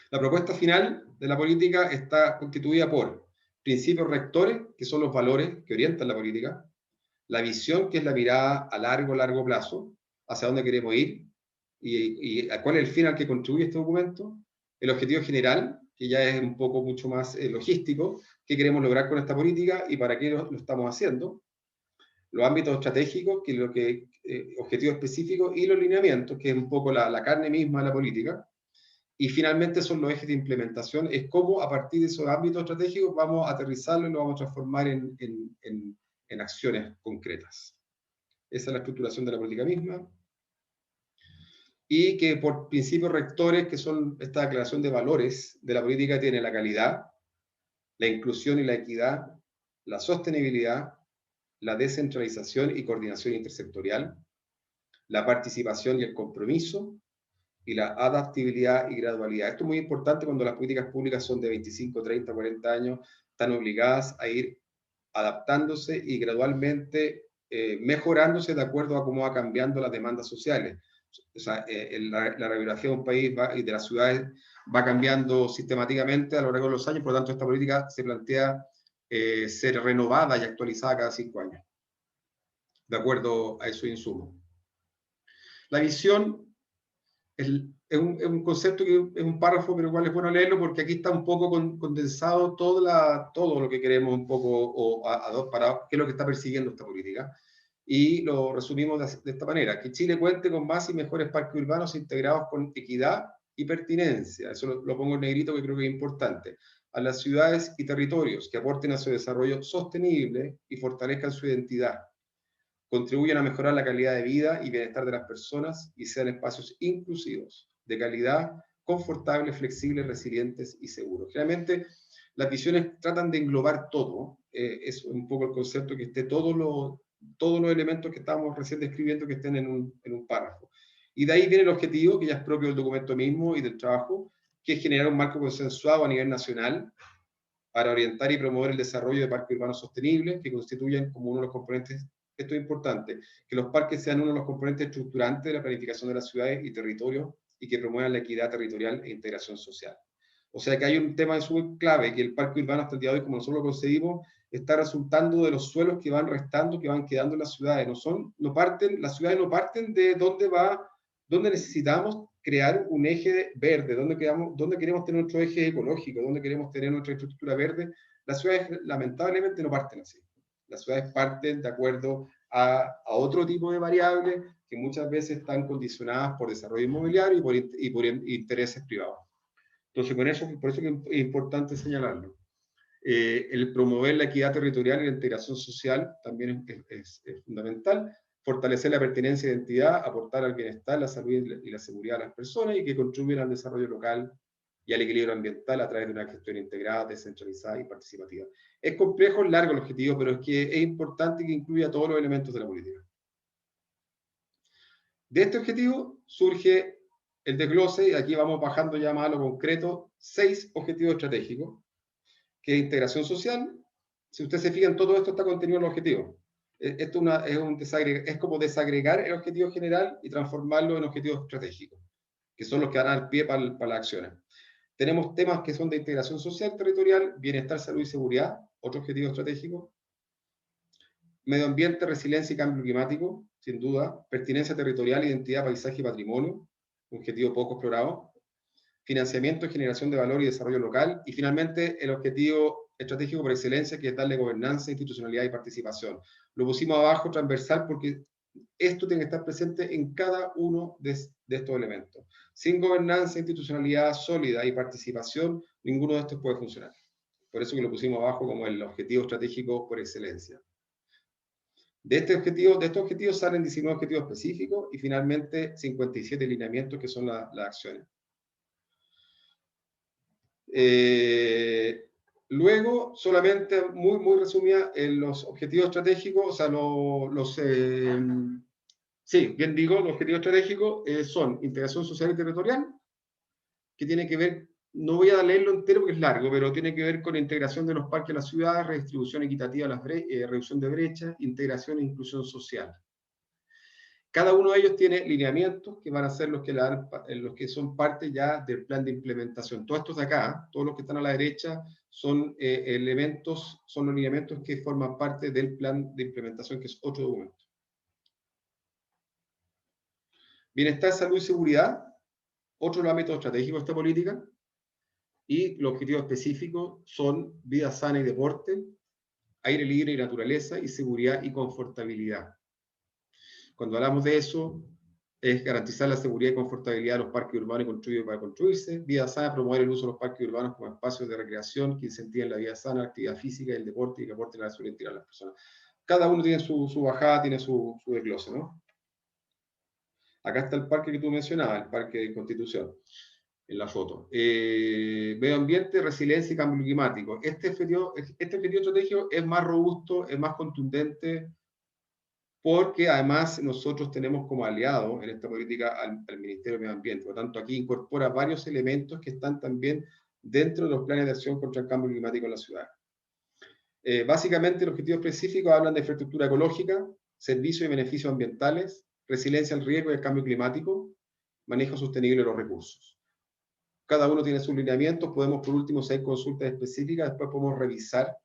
La propuesta final de la política está constituida por principios rectores, que son los valores que orientan la política, la visión, que es la mirada a largo plazo, hacia dónde queremos ir, ¿Y cuál es el fin al que contribuye este documento? El objetivo general, que ya es un poco mucho más logístico, qué queremos lograr con esta política y para qué lo estamos haciendo. Los ámbitos estratégicos, que es lo que objetivos específicos, y los lineamientos, que es un poco la carne misma de la política. Y finalmente son los ejes de implementación, es cómo a partir de esos ámbitos estratégicos vamos a aterrizarlo y lo vamos a transformar en acciones concretas. Esa es la estructuración de la política misma. Y que por principios rectores, que son esta declaración de valores de la política, tiene la calidad, la inclusión y la equidad, la sostenibilidad, la descentralización y coordinación intersectorial, la participación y el compromiso, y la adaptabilidad y gradualidad. Esto es muy importante cuando las políticas públicas son de 25, 30, 40 años, están obligadas a ir adaptándose y gradualmente mejorándose de acuerdo a cómo va cambiando las demandas sociales. O sea, la radiografía de un país y de las ciudades va cambiando sistemáticamente a lo largo de los años, por lo tanto esta política se plantea ser renovada y actualizada cada 5 años, de acuerdo a esos insumos. La visión es un concepto que es un párrafo, pero igual es bueno leerlo porque aquí está un poco condensado todo lo que queremos un poco, o a dos parados, qué es lo que está persiguiendo esta política. Y lo resumimos de esta manera: que Chile cuente con más y mejores parques urbanos integrados con equidad y pertinencia. Eso lo pongo en negrito, que creo que es importante. A las ciudades y territorios que aporten a su desarrollo sostenible y fortalezcan su identidad, contribuyen a mejorar la calidad de vida y bienestar de las personas y sean espacios inclusivos, de calidad, confortables, flexibles, resilientes y seguros. Realmente las visiones tratan de englobar todo, es un poco el concepto que esté todos los elementos que estamos recién describiendo que estén en un párrafo. Y de ahí viene el objetivo, que ya es propio del documento mismo y del trabajo, que es generar un marco consensuado a nivel nacional para orientar y promover el desarrollo de parques urbanos sostenibles que constituyen como uno de los componentes. Esto es importante, que los parques sean uno de los componentes estructurantes de la planificación de las ciudades y territorios y que promuevan la equidad territorial e integración social. O sea que hay un tema súper clave, que el parque urbano hasta el día de hoy, como nosotros lo concebimos, está resultando de los suelos que van restando, que van quedando en las ciudades. Las ciudades no parten de dónde necesitamos crear un eje verde, dónde queremos tener nuestro eje ecológico, dónde queremos tener nuestra infraestructura verde. Las ciudades lamentablemente no parten así. Las ciudades parten de acuerdo a otro tipo de variables que muchas veces están condicionadas por desarrollo inmobiliario y por intereses privados. Entonces, por eso es importante señalarlo. El promover la equidad territorial y la integración social también es fundamental. Fortalecer la pertenencia e identidad, aportar al bienestar, la salud y la seguridad de las personas y que contribuyan al desarrollo local y al equilibrio ambiental a través de una gestión integrada, descentralizada y participativa. Es complejo, largo el objetivo, pero es que es importante que incluya todos los elementos de la política. De este objetivo surge el desglose, y aquí vamos bajando ya más a lo concreto, 6 objetivos estratégicos, que es integración social. Si ustedes se fijan, todo esto está contenido en los objetivos. Esto es como desagregar el objetivo general y transformarlo en objetivos estratégicos, que son los que dan pie para las acciones. Tenemos temas que son de integración social, territorial, bienestar, salud y seguridad, otro objetivo estratégico. Medio ambiente, resiliencia y cambio climático, sin duda. Pertinencia territorial, identidad, paisaje y patrimonio, un objetivo poco explorado. Financiamiento, generación de valor y desarrollo local. Y finalmente, el objetivo estratégico por excelencia, que es darle gobernanza, institucionalidad y participación. Lo pusimos abajo transversal porque esto tiene que estar presente en cada uno de estos elementos. Sin gobernanza, institucionalidad sólida y participación, ninguno de estos puede funcionar. Por eso que lo pusimos abajo como el objetivo estratégico por excelencia. De estos objetivos salen 19 objetivos específicos y finalmente 57 lineamientos que son las acciones. Luego, solamente muy resumida, los objetivos estratégicos, o sea, sí, bien digo, los objetivos estratégicos son integración social y territorial, que tiene que ver, no voy a leerlo entero porque es largo, pero tiene que ver con integración de los parques de las ciudades, redistribución equitativa, reducción de brechas, integración e inclusión social. Cada uno de ellos tiene lineamientos que van a ser los que son parte ya del plan de implementación. Todos estos de acá, todos los que están a la derecha, son son los lineamientos que forman parte del plan de implementación, que es otro documento. Bienestar, salud y seguridad, otro de los ámbitos estratégicos de esta política, y los objetivos específicos son vida sana y deporte, aire libre y naturaleza, y seguridad y confortabilidad. Cuando hablamos de eso, es garantizar la seguridad y confortabilidad de los parques urbanos y construidos para construirse, vida sana, promover el uso de los parques urbanos como espacios de recreación que incentiven la vida sana, la actividad física y el deporte y que aporten a la salud integral de las personas. Cada uno tiene su bajada, tiene su desglose, ¿no? Acá está el parque que tú mencionabas, el Parque de Constitución, en la foto. Medio ambiente, resiliencia y cambio climático. Este objetivo estratégico es más robusto, es más contundente, porque además nosotros tenemos como aliado en esta política al Ministerio de Medio Ambiente. Por lo tanto, aquí incorpora varios elementos que están también dentro de los planes de acción contra el cambio climático en la ciudad. Básicamente, los objetivos específicos hablan de infraestructura ecológica, servicios y beneficios ambientales, resiliencia al riesgo y al cambio climático, manejo sostenible de los recursos. Cada uno tiene sus lineamientos, podemos por último hacer consultas específicas, después podemos revisar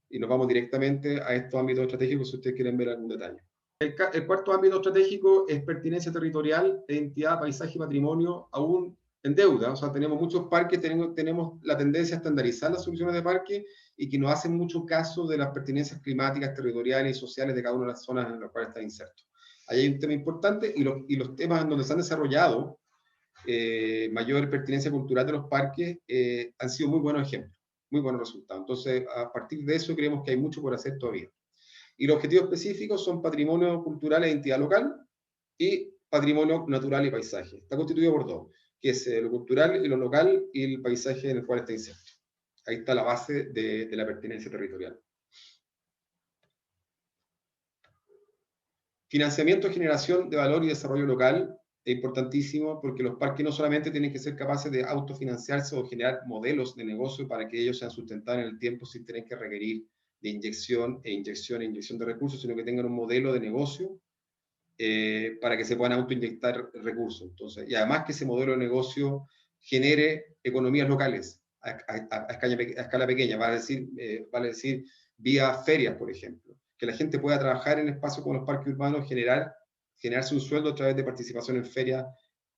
y nos vamos directamente a estos ámbitos estratégicos si ustedes quieren ver algún detalle. El cuarto ámbito estratégico es pertinencia territorial, identidad, paisaje y patrimonio, aún en deuda. O sea, tenemos muchos parques, tenemos la tendencia a estandarizar las soluciones de parque y que no hacen mucho caso de las pertinencias climáticas, territoriales y sociales de cada una de las zonas en las cuales está inserto. Ahí hay un tema importante y los temas en donde se han desarrollado mayor pertinencia cultural de los parques han sido muy buenos ejemplos, muy buenos resultados. Entonces, a partir de eso creemos que hay mucho por hacer todavía. Y los objetivos específicos son patrimonio cultural e identidad local y patrimonio natural y paisaje. Está constituido por dos, que es lo cultural y lo local y el paisaje en el cual está inserto. Ahí está la base de la pertinencia territorial. Financiamiento, generación de valor y desarrollo local es importantísimo porque los parques no solamente tienen que ser capaces de autofinanciarse o generar modelos de negocio para que ellos sean sustentables en el tiempo sin tener que requerir de inyección de recursos, sino que tengan un modelo de negocio para que se puedan autoinyectar recursos. Entonces, y además que ese modelo de negocio genere economías locales a escala pequeña, vale decir vía ferias, por ejemplo, que la gente pueda trabajar en espacios como los parques urbanos, generarse un sueldo a través de participación en ferias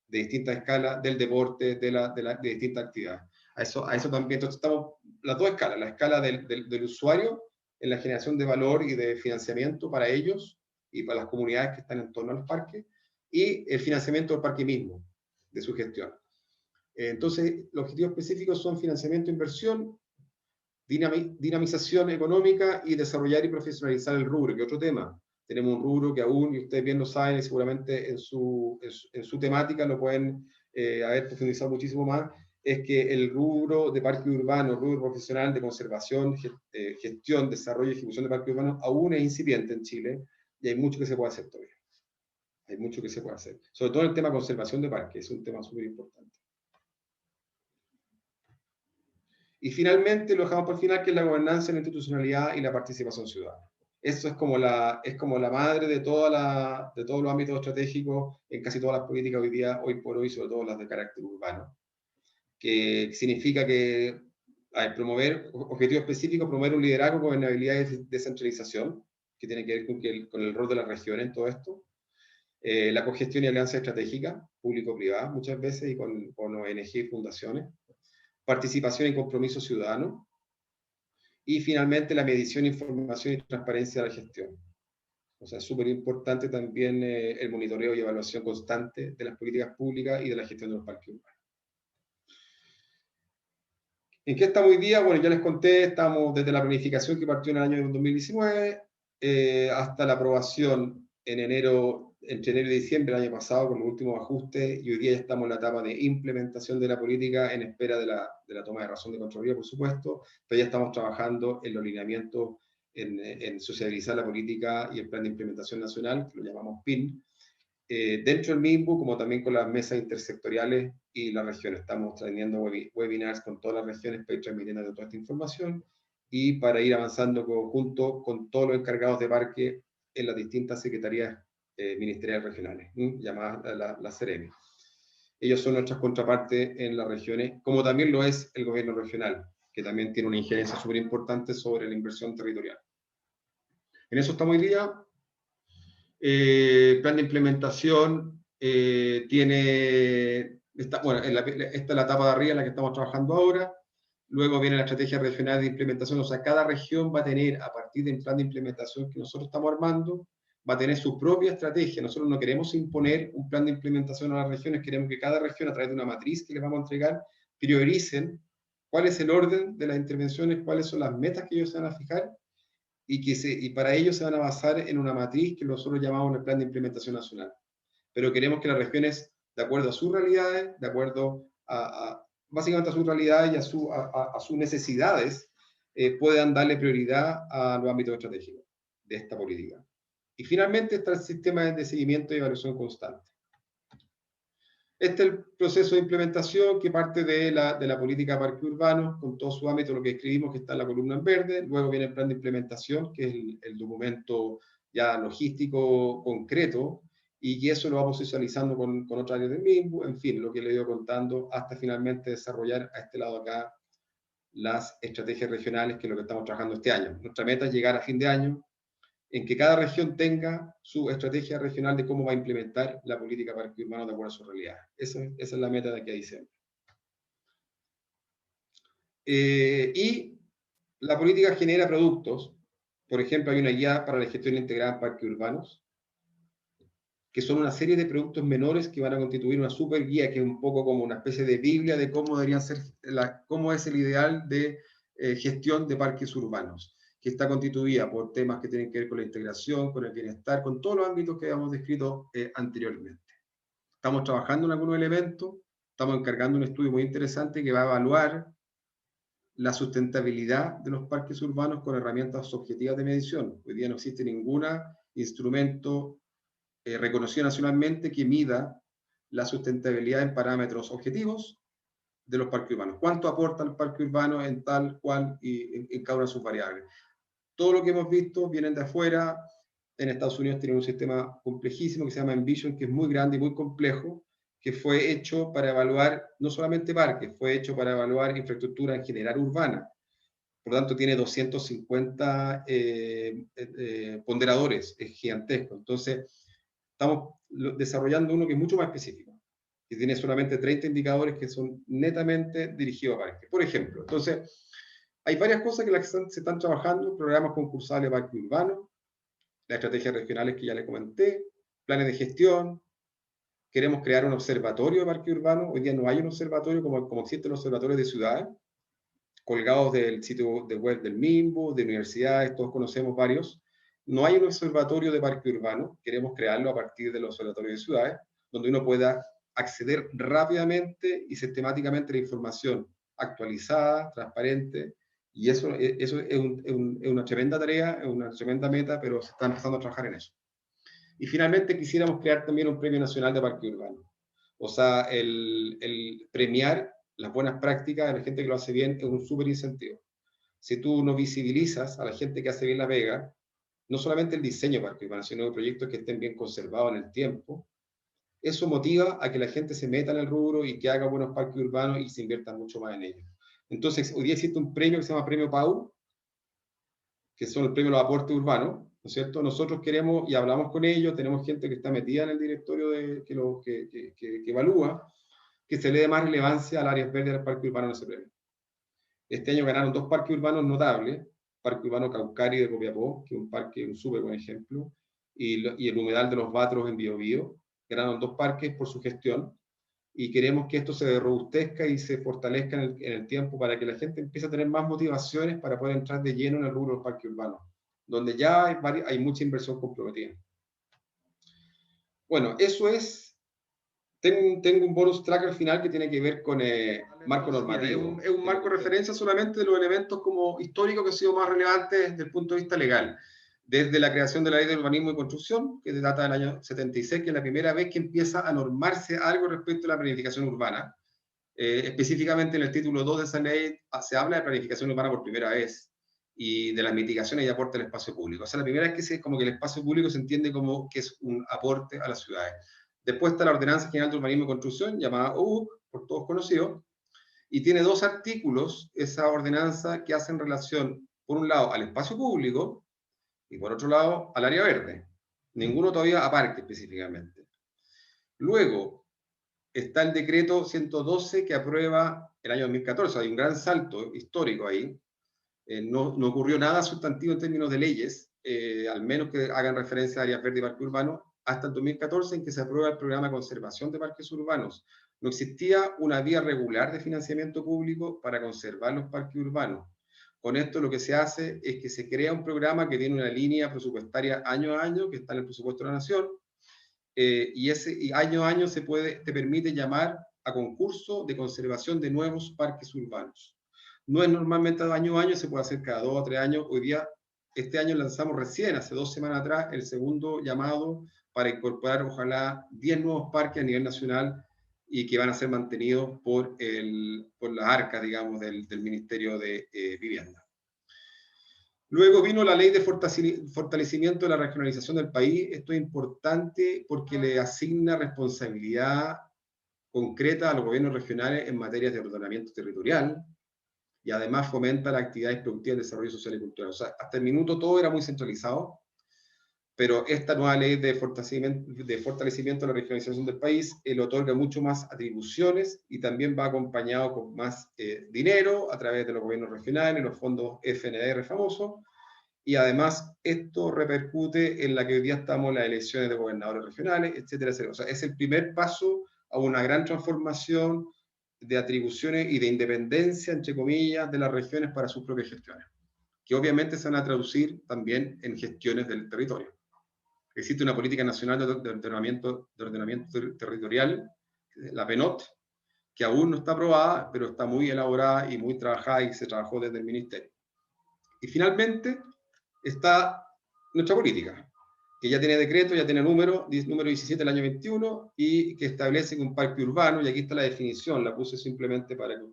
de distintas escalas, del deporte, de distintas actividades. A eso también, entonces estamos, las dos escalas, la escala del usuario en la generación de valor y de financiamiento para ellos y para las comunidades que están en torno a los parques, y el financiamiento del parque mismo, de su gestión. Entonces, los objetivos específicos son financiamiento, inversión, dinamización económica y desarrollar y profesionalizar el rubro, que es otro tema. Tenemos un rubro que aún, y ustedes bien lo saben, y seguramente en su temática lo pueden haber profundizado muchísimo más, es que el rubro de parque urbano, el rubro profesional de conservación, gestión, desarrollo y ejecución de parques urbanos aún es incipiente en Chile y hay mucho que se puede hacer todavía. Hay mucho que se puede hacer. Sobre todo el tema de conservación de parques, es un tema súper importante. Y finalmente, lo dejamos por el final, que es la gobernanza, la institucionalidad y la participación ciudadana. Eso es como la madre de todos los ámbitos estratégicos en casi todas las políticas hoy por hoy, sobre todo las de carácter urbano. Que significa que promover objetivos específicos, promover un liderazgo, gobernabilidad y descentralización, que tiene que ver con el rol de las regiones en todo esto. La cogestión y alianza estratégica, público-privada, muchas veces, y con ONG y fundaciones. Participación y compromiso ciudadano. Y finalmente la medición, información y transparencia de la gestión. O sea, es súper importante también el monitoreo y evaluación constante de las políticas públicas y de la gestión de los parques urbanos. ¿En qué estamos hoy día? Bueno, ya les conté, estamos desde la planificación que partió en el año 2019 hasta la aprobación entre enero y diciembre del año pasado con los últimos ajustes, y hoy día ya estamos en la etapa de implementación de la política en espera de la toma de razón de Contraloría, por supuesto, pero ya estamos trabajando en los lineamientos, en socializar la política y el plan de implementación nacional, que lo llamamos PIN, dentro del MIMBU, como también con las mesas intersectoriales y las regiones. Estamos teniendo webinars con todas las regiones para ir transmitiendo toda esta información y para ir avanzando junto con todos los encargados de parque en las distintas secretarías ministeriales regionales, llamadas las CEREMI. Ellos son nuestras contrapartes en las regiones, como también lo es el gobierno regional, que también tiene una injerencia súper importante sobre la inversión territorial. En eso estamos hoy día. Plan de implementación, Bueno, esta es la etapa de arriba en la que estamos trabajando ahora. Luego viene la estrategia regional de implementación. O sea, cada región va a tener, a partir del plan de implementación que nosotros estamos armando, va a tener su propia estrategia. Nosotros no queremos imponer un plan de implementación a las regiones, queremos que cada región, a través de una matriz que les vamos a entregar, prioricen cuál es el orden de las intervenciones, cuáles son las metas que ellos se van a fijar, y para ello se van a basar en una matriz que nosotros llamamos el plan de implementación nacional. Pero queremos que las regiones, de acuerdo a sus realidades, de acuerdo básicamente a sus realidades y a sus necesidades, puedan darle prioridad a los ámbitos estratégicos de esta política. Y finalmente está el sistema de seguimiento y evaluación constante. Este es el proceso de implementación que parte de la política de parques urbanos, con todo su ámbito, lo que escribimos que está en la columna en verde. Luego viene el plan de implementación, que es el documento ya logístico concreto, y que eso lo vamos socializando con otras áreas del MIMBU, en fin, lo que le he ido contando, hasta finalmente desarrollar a este lado acá las estrategias regionales, que es lo que estamos trabajando este año. Nuestra meta es llegar a fin de año en que cada región tenga su estrategia regional de cómo va a implementar la política parque urbano de acuerdo a su realidad. Esa es la meta de aquí a diciembre. Y la política genera productos. Por ejemplo, hay una guía para la gestión integrada en parques urbanos, que son una serie de productos menores que van a constituir una super guía, que es un poco como una especie de biblia de cómo deberían ser, cómo es el ideal de gestión de parques urbanos, que está constituida por temas que tienen que ver con la integración, con el bienestar, con todos los ámbitos que habíamos descrito anteriormente. Estamos trabajando en algunos elementos, estamos encargando un estudio muy interesante que va a evaluar la sustentabilidad de los parques urbanos con herramientas objetivas de medición. Hoy día no existe ningún instrumento reconocido nacionalmente que mida la sustentabilidad en parámetros objetivos de los parques urbanos. ¿Cuánto aporta el parque urbano en tal cual y en cada una de sus variables? Todo lo que hemos visto vienen de afuera. En Estados Unidos tienen un sistema complejísimo que se llama Envision, que es muy grande y muy complejo, que fue hecho para evaluar no solamente parques, fue hecho para evaluar infraestructura en general urbana. Por lo tanto, tiene 250 ponderadores, es gigantesco. Entonces, estamos desarrollando uno que es mucho más específico, que tiene solamente 30 indicadores que son netamente dirigidos a parques. Por ejemplo, entonces, hay varias cosas que se están trabajando: programas concursales de parque urbano, las estrategias regionales que ya les comenté, planes de gestión. Queremos crear un observatorio de parque urbano. Hoy día no hay un observatorio como existen los observatorios de ciudades, colgados del sitio de web del MIMBU, de universidades, todos conocemos varios. No hay un observatorio de parque urbano, queremos crearlo a partir del observatorio de ciudades, donde uno pueda acceder rápidamente y sistemáticamente a la información actualizada, transparente, y eso es una tremenda tarea, es una tremenda meta, pero se está empezando a trabajar en eso. Y finalmente quisiéramos crear también un premio nacional de parque urbano. O sea, el premiar las buenas prácticas de la gente que lo hace bien es un súper incentivo. Si tú no visibilizas a la gente que hace bien la pega, no solamente el diseño de parque urbano, sino de proyectos que estén bien conservados en el tiempo, eso motiva a que la gente se meta en el rubro y que haga buenos parques urbanos y se invierta mucho más en ellos. Entonces, hoy día existe un premio que se llama Premio PAU, que son el premio de los aportes urbanos, ¿no es cierto? Nosotros queremos, y hablamos con ellos, tenemos gente que está metida en el directorio que evalúa, que se le dé más relevancia al área verde del parque urbano en ese premio. Este año ganaron 2 parques urbanos notables: Parque Urbano Caucari de Copiapó, que es un parque, un súper buen ejemplo, y el Humedal de los Batros en Biobío. Ganaron 2 parques por su gestión, y queremos que esto se robustezca y se fortalezca en el tiempo, para que la gente empiece a tener más motivaciones para poder entrar de lleno en el rubro del parque urbano, donde ya hay mucha inversión comprometida. Bueno, eso es. Tengo un bonus track al final que tiene que ver con marco normativo. Es un marco de referencia solamente de los elementos como históricos que han sido más relevantes desde el punto de vista legal. Desde la creación de la Ley de Urbanismo y Construcción, que data del año 76, que es la primera vez que empieza a normarse algo respecto a la planificación urbana. Específicamente en el título 2 de esa ley se habla de planificación urbana por primera vez, y de las mitigaciones y aporte al espacio público. O sea, la primera vez que como que el espacio público se entiende como que es un aporte a las ciudades. Después está la Ordenanza General de Urbanismo y Construcción, llamada OUC, por todos conocido, y tiene 2 artículos, esa ordenanza, que hacen relación, por un lado, al espacio público, y por otro lado, al área verde. Ninguno todavía a parque específicamente. Luego está el decreto 112 que aprueba el año 2014, hay un gran salto histórico ahí. No ocurrió nada sustantivo en términos de leyes, al menos que hagan referencia a áreas verdes y parques urbanos, hasta el 2014 en que se aprueba el programa de conservación de parques urbanos. No existía una vía regular de financiamiento público para conservar los parques urbanos. Con esto lo que se hace es que se crea un programa que tiene una línea presupuestaria año a año, que está en el presupuesto de la Nación, y año a año te permite llamar a concurso de conservación de nuevos parques urbanos. No es normalmente año a año, se puede hacer cada 2 o 3 años. Hoy día, este año lanzamos recién, hace 2 semanas atrás, el segundo llamado para incorporar, ojalá, 10 nuevos parques a nivel nacional y que van a ser mantenidos por las arcas, digamos, del Ministerio de Vivienda. Luego vino la ley de fortalecimiento de la regionalización del país. Esto es importante porque le asigna responsabilidad concreta a los gobiernos regionales en materia de ordenamiento territorial y además fomenta las actividades productivas, el desarrollo social y cultural. O sea, hasta el minuto todo era muy centralizado, pero esta nueva ley de fortalecimiento de la regionalización del país le otorga mucho más atribuciones y también va acompañado con más dinero a través de los gobiernos regionales, los fondos FNR famosos, y además esto repercute en la que hoy día estamos en las elecciones de gobernadores regionales, etcétera, etcétera. O sea, es el primer paso a una gran transformación de atribuciones y de independencia, entre comillas, de las regiones para sus propias gestiones, que obviamente se van a traducir también en gestiones del territorio. Existe una política nacional de ordenamiento territorial, la PENOT, que aún no está aprobada, pero está muy elaborada y muy trabajada y se trabajó desde el Ministerio. Y finalmente está nuestra política, que ya tiene decreto, ya tiene número 17 del año 21, y que establece que un parque urbano, y aquí está la definición, la puse simplemente para que...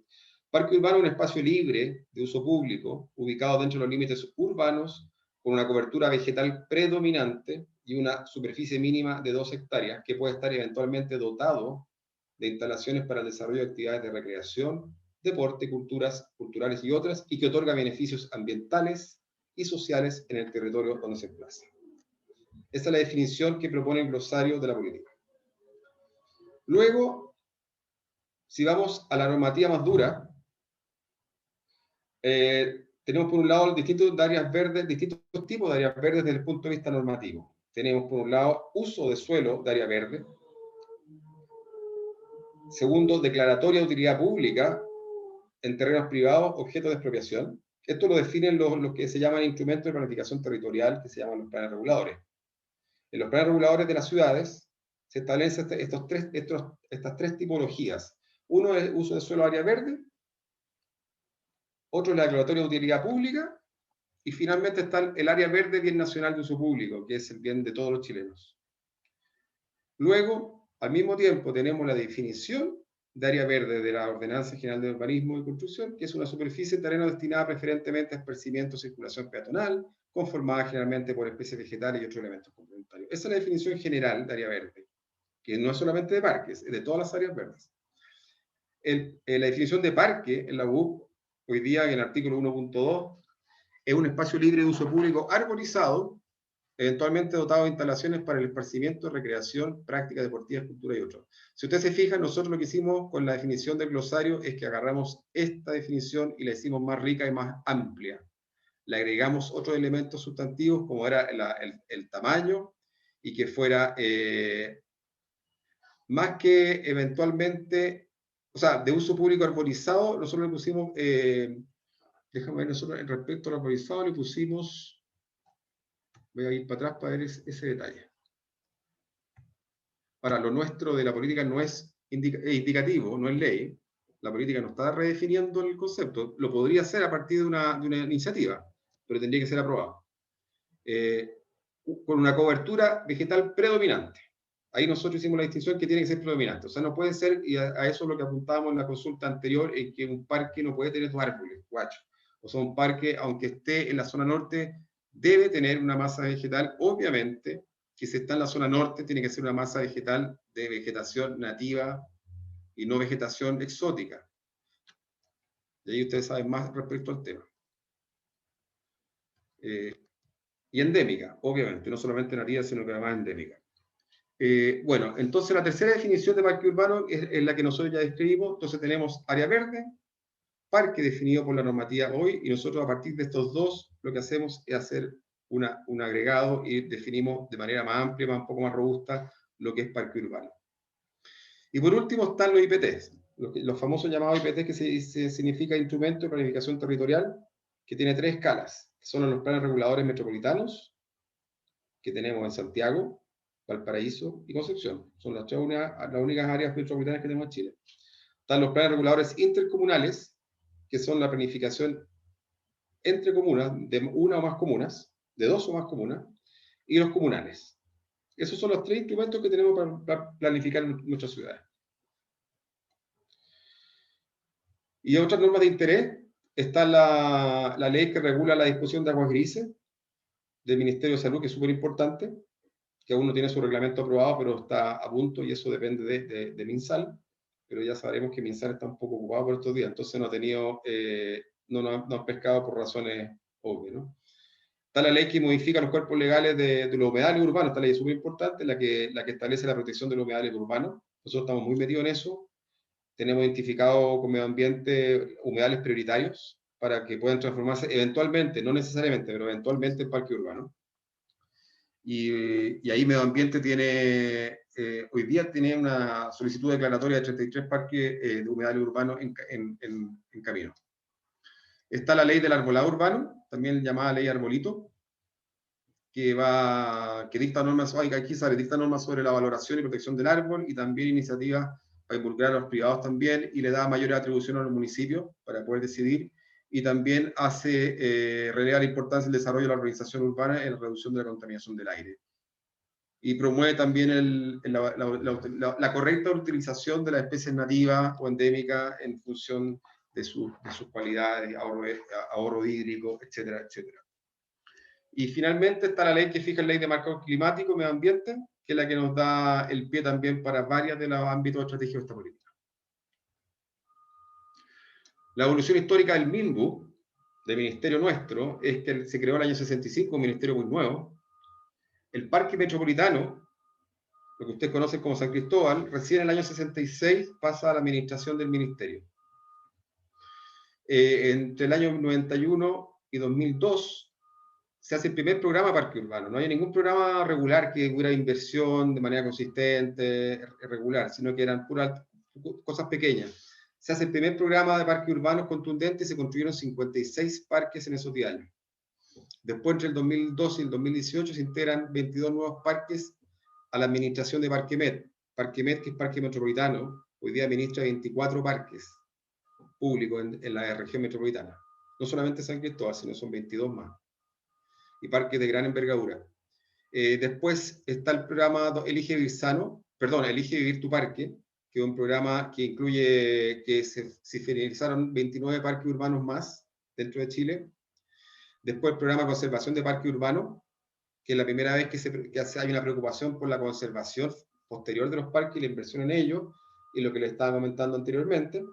Parque urbano es un espacio libre de uso público, ubicado dentro de los límites urbanos, con una cobertura vegetal predominante y una superficie mínima de 2 hectáreas, que puede estar eventualmente dotado de instalaciones para el desarrollo de actividades de recreación, deporte, culturales y otras, y que otorga beneficios ambientales y sociales en el territorio donde se emplaza. Esta es la definición que propone el glosario de la política. Luego, si vamos a la normativa más dura, tenemos por un lado distintos tipos de áreas verdes desde el punto de vista normativo. Tenemos por un lado uso de suelo de área verde. Segundo, declaratoria de utilidad pública en terrenos privados, objeto de expropiación. Esto lo definen los que se llaman instrumentos de planificación territorial, que se llaman los planes reguladores. En los planes reguladores de las ciudades se establecen estas 3 tipologías. Uno es uso de suelo área verde, otro es la declaratoria de utilidad pública, y finalmente está el área verde, bien nacional de uso público, que es el bien de todos los chilenos. Luego, al mismo tiempo, tenemos la definición de área verde de la Ordenanza General de Urbanismo y Construcción, que es una superficie de terreno destinada preferentemente a esparcimiento o circulación peatonal, conformada generalmente por especies vegetales y otros elementos complementarios. Esa es la definición general de área verde, que no es solamente de parques, es de todas las áreas verdes. La definición de parque en la UUP, hoy día en el artículo 1.2, es un espacio libre de uso público arborizado, eventualmente dotado de instalaciones para el esparcimiento, recreación, práctica deportiva, cultura y otros. Si ustedes se fijan, nosotros lo que hicimos con la definición del glosario es que agarramos esta definición y la hicimos más rica y más amplia. Le agregamos otros elementos sustantivos, como era el tamaño, y que fuera más que eventualmente, o sea, de uso público arborizado, nosotros le pusimos, déjame ver, nosotros en respecto al arborizado le pusimos... Voy a ir para atrás para ver ese detalle. Ahora, lo nuestro de la política no es indicativo, no es ley. La política no está redefiniendo el concepto. Lo podría hacer a partir de una iniciativa, pero tendría que ser aprobado. Con una cobertura vegetal predominante. Ahí nosotros hicimos la distinción que tiene que ser predominante. O sea, no puede ser, y a eso es lo que apuntábamos en la consulta anterior, en que un parque no puede tener 2 árboles, guacho. O sea, un parque, aunque esté en la zona norte, debe tener una masa vegetal, obviamente, que si está en la zona norte, tiene que ser una masa vegetal de vegetación nativa y no vegetación exótica. Y ahí ustedes saben más respecto al tema. Y endémica, obviamente, no solamente nativa, sino que además endémica. Bueno, entonces la tercera definición de parque urbano es la que nosotros ya describimos. Entonces tenemos área verde, parque definido por la normativa hoy, y nosotros a partir de estos dos lo que hacemos es hacer un agregado y definimos de manera más amplia, un poco más robusta, lo que es parque urbano. Y por último están los IPTs, los famosos llamados IPTs, que se significa Instrumento de Planificación Territorial, que tiene 3 escalas, que son los planes reguladores metropolitanos, que tenemos en Santiago, Valparaíso y Concepción. Son las únicas áreas metropolitanas que tenemos en Chile. Están los planes reguladores intercomunales, que son la planificación entre comunas, de una o más comunas, de 2 o más comunas, y los comunales. Esos son los 3 instrumentos que tenemos para planificar nuestras ciudades. Y otras normas de interés, está la ley que regula la disposición de aguas grises del Ministerio de Salud, que es súper importante, que aún no tiene su reglamento aprobado, pero está a punto, y eso depende de MinSal, pero ya sabremos que MinSal está un poco ocupado por estos días, entonces no ha tenido, no han pescado por razones obvias, ¿no? Está la ley que modifica los cuerpos legales de los humedales urbanos. Esta ley es súper importante, la que establece la protección de los humedales urbanos. Nosotros estamos muy metidos en eso. Tenemos identificado con medio ambiente humedales prioritarios para que puedan transformarse eventualmente, no necesariamente, pero eventualmente en parque urbano. Y ahí medio ambiente tiene, hoy día tiene una solicitud declaratoria de 33 parques de humedales urbanos en camino. Está la ley del arbolado urbano, también llamada ley arbolito, que dicta normas, aquí sale, dicta normas sobre la valoración y protección del árbol, y también iniciativas para involucrar a los privados también, y le da mayores atribuciones a los municipios para poder decidir, y también releva la importancia del desarrollo de la organización urbana en la reducción de la contaminación del aire. Y promueve también la correcta utilización de las especies nativas o endémicas en función de sus cualidades, ahorro hídrico, etcétera, etcétera. Y finalmente está la ley que fija la ley de marco climático y medio ambiente, que es la que nos da el pie también para varios de los ámbitos estratégicos de esta política. La evolución histórica del MINBU, del ministerio nuestro, es que se creó en el año 65, un ministerio muy nuevo. El parque metropolitano, lo que ustedes conocen como San Cristóbal, recién en el año 66 pasa a la administración del ministerio. Entre el año 91 y 2002 se hace el primer programa parque urbano. No hay ningún programa regular que hubiera inversión de manera consistente, regular, sino que eran puras cosas pequeñas. Se hace el primer programa de parques urbanos contundente y se construyeron 56 parques en esos 10 años. Después, entre el 2012 y el 2018, se integran 22 nuevos parques a la administración de Parquemet. Parquemet, que es parque metropolitano, hoy día administra 24 parques públicos en la región metropolitana. No solamente San Cristóbal, sino son 22 más. Y parques de gran envergadura. Después está el programa Elige Vivir Sano, perdón, Elige Vivir tu Parque, que es un programa que incluye, que se finalizaron 29 parques urbanos más dentro de Chile. Después el programa de conservación de parques urbanos, que es la primera vez que hay una preocupación por la conservación posterior de los parques y la inversión en ellos, y lo que les estaba comentando anteriormente.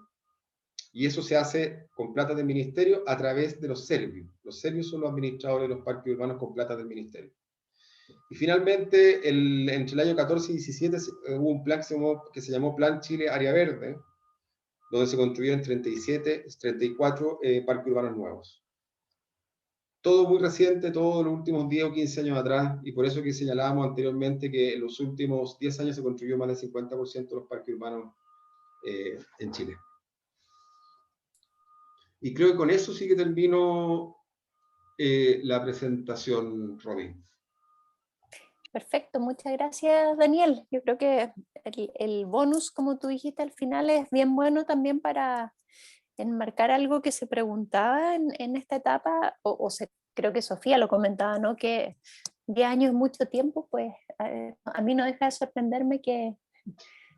Y eso se hace con plata del ministerio a través de los servios. Los servios son los administradores de los parques urbanos con plata del ministerio. Y finalmente, entre el año 14 y 17 hubo un plan que se llamó Plan Chile Área Verde, donde se construyeron 34 parques urbanos nuevos. Todo muy reciente, todos los últimos 10 o 15 años atrás, y por eso que señalábamos anteriormente que en los últimos 10 años se construyó más del 50% de los parques urbanos en Chile. Y creo que con eso sí que termino la presentación, Robin. Perfecto, muchas gracias, Daniel. Yo creo que el bonus, como tú dijiste al final, es bien bueno también para enmarcar algo que se preguntaba en esta etapa, creo que Sofía lo comentaba, ¿no? Que 10 años es mucho tiempo, pues a mí no deja de sorprenderme que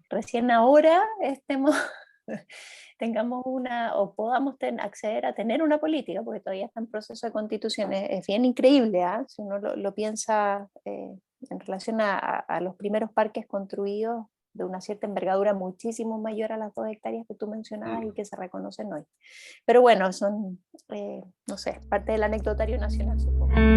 recién ahora tengamos o podamos acceder a tener una política, porque todavía está en proceso de constitución. Es bien increíble, ¿eh? Si uno lo piensa en relación a los primeros parques construidos de una cierta envergadura muchísimo mayor a las 2 hectáreas que tú mencionabas y que se reconocen hoy. Pero bueno, son, no sé, parte del anecdotario nacional, supongo.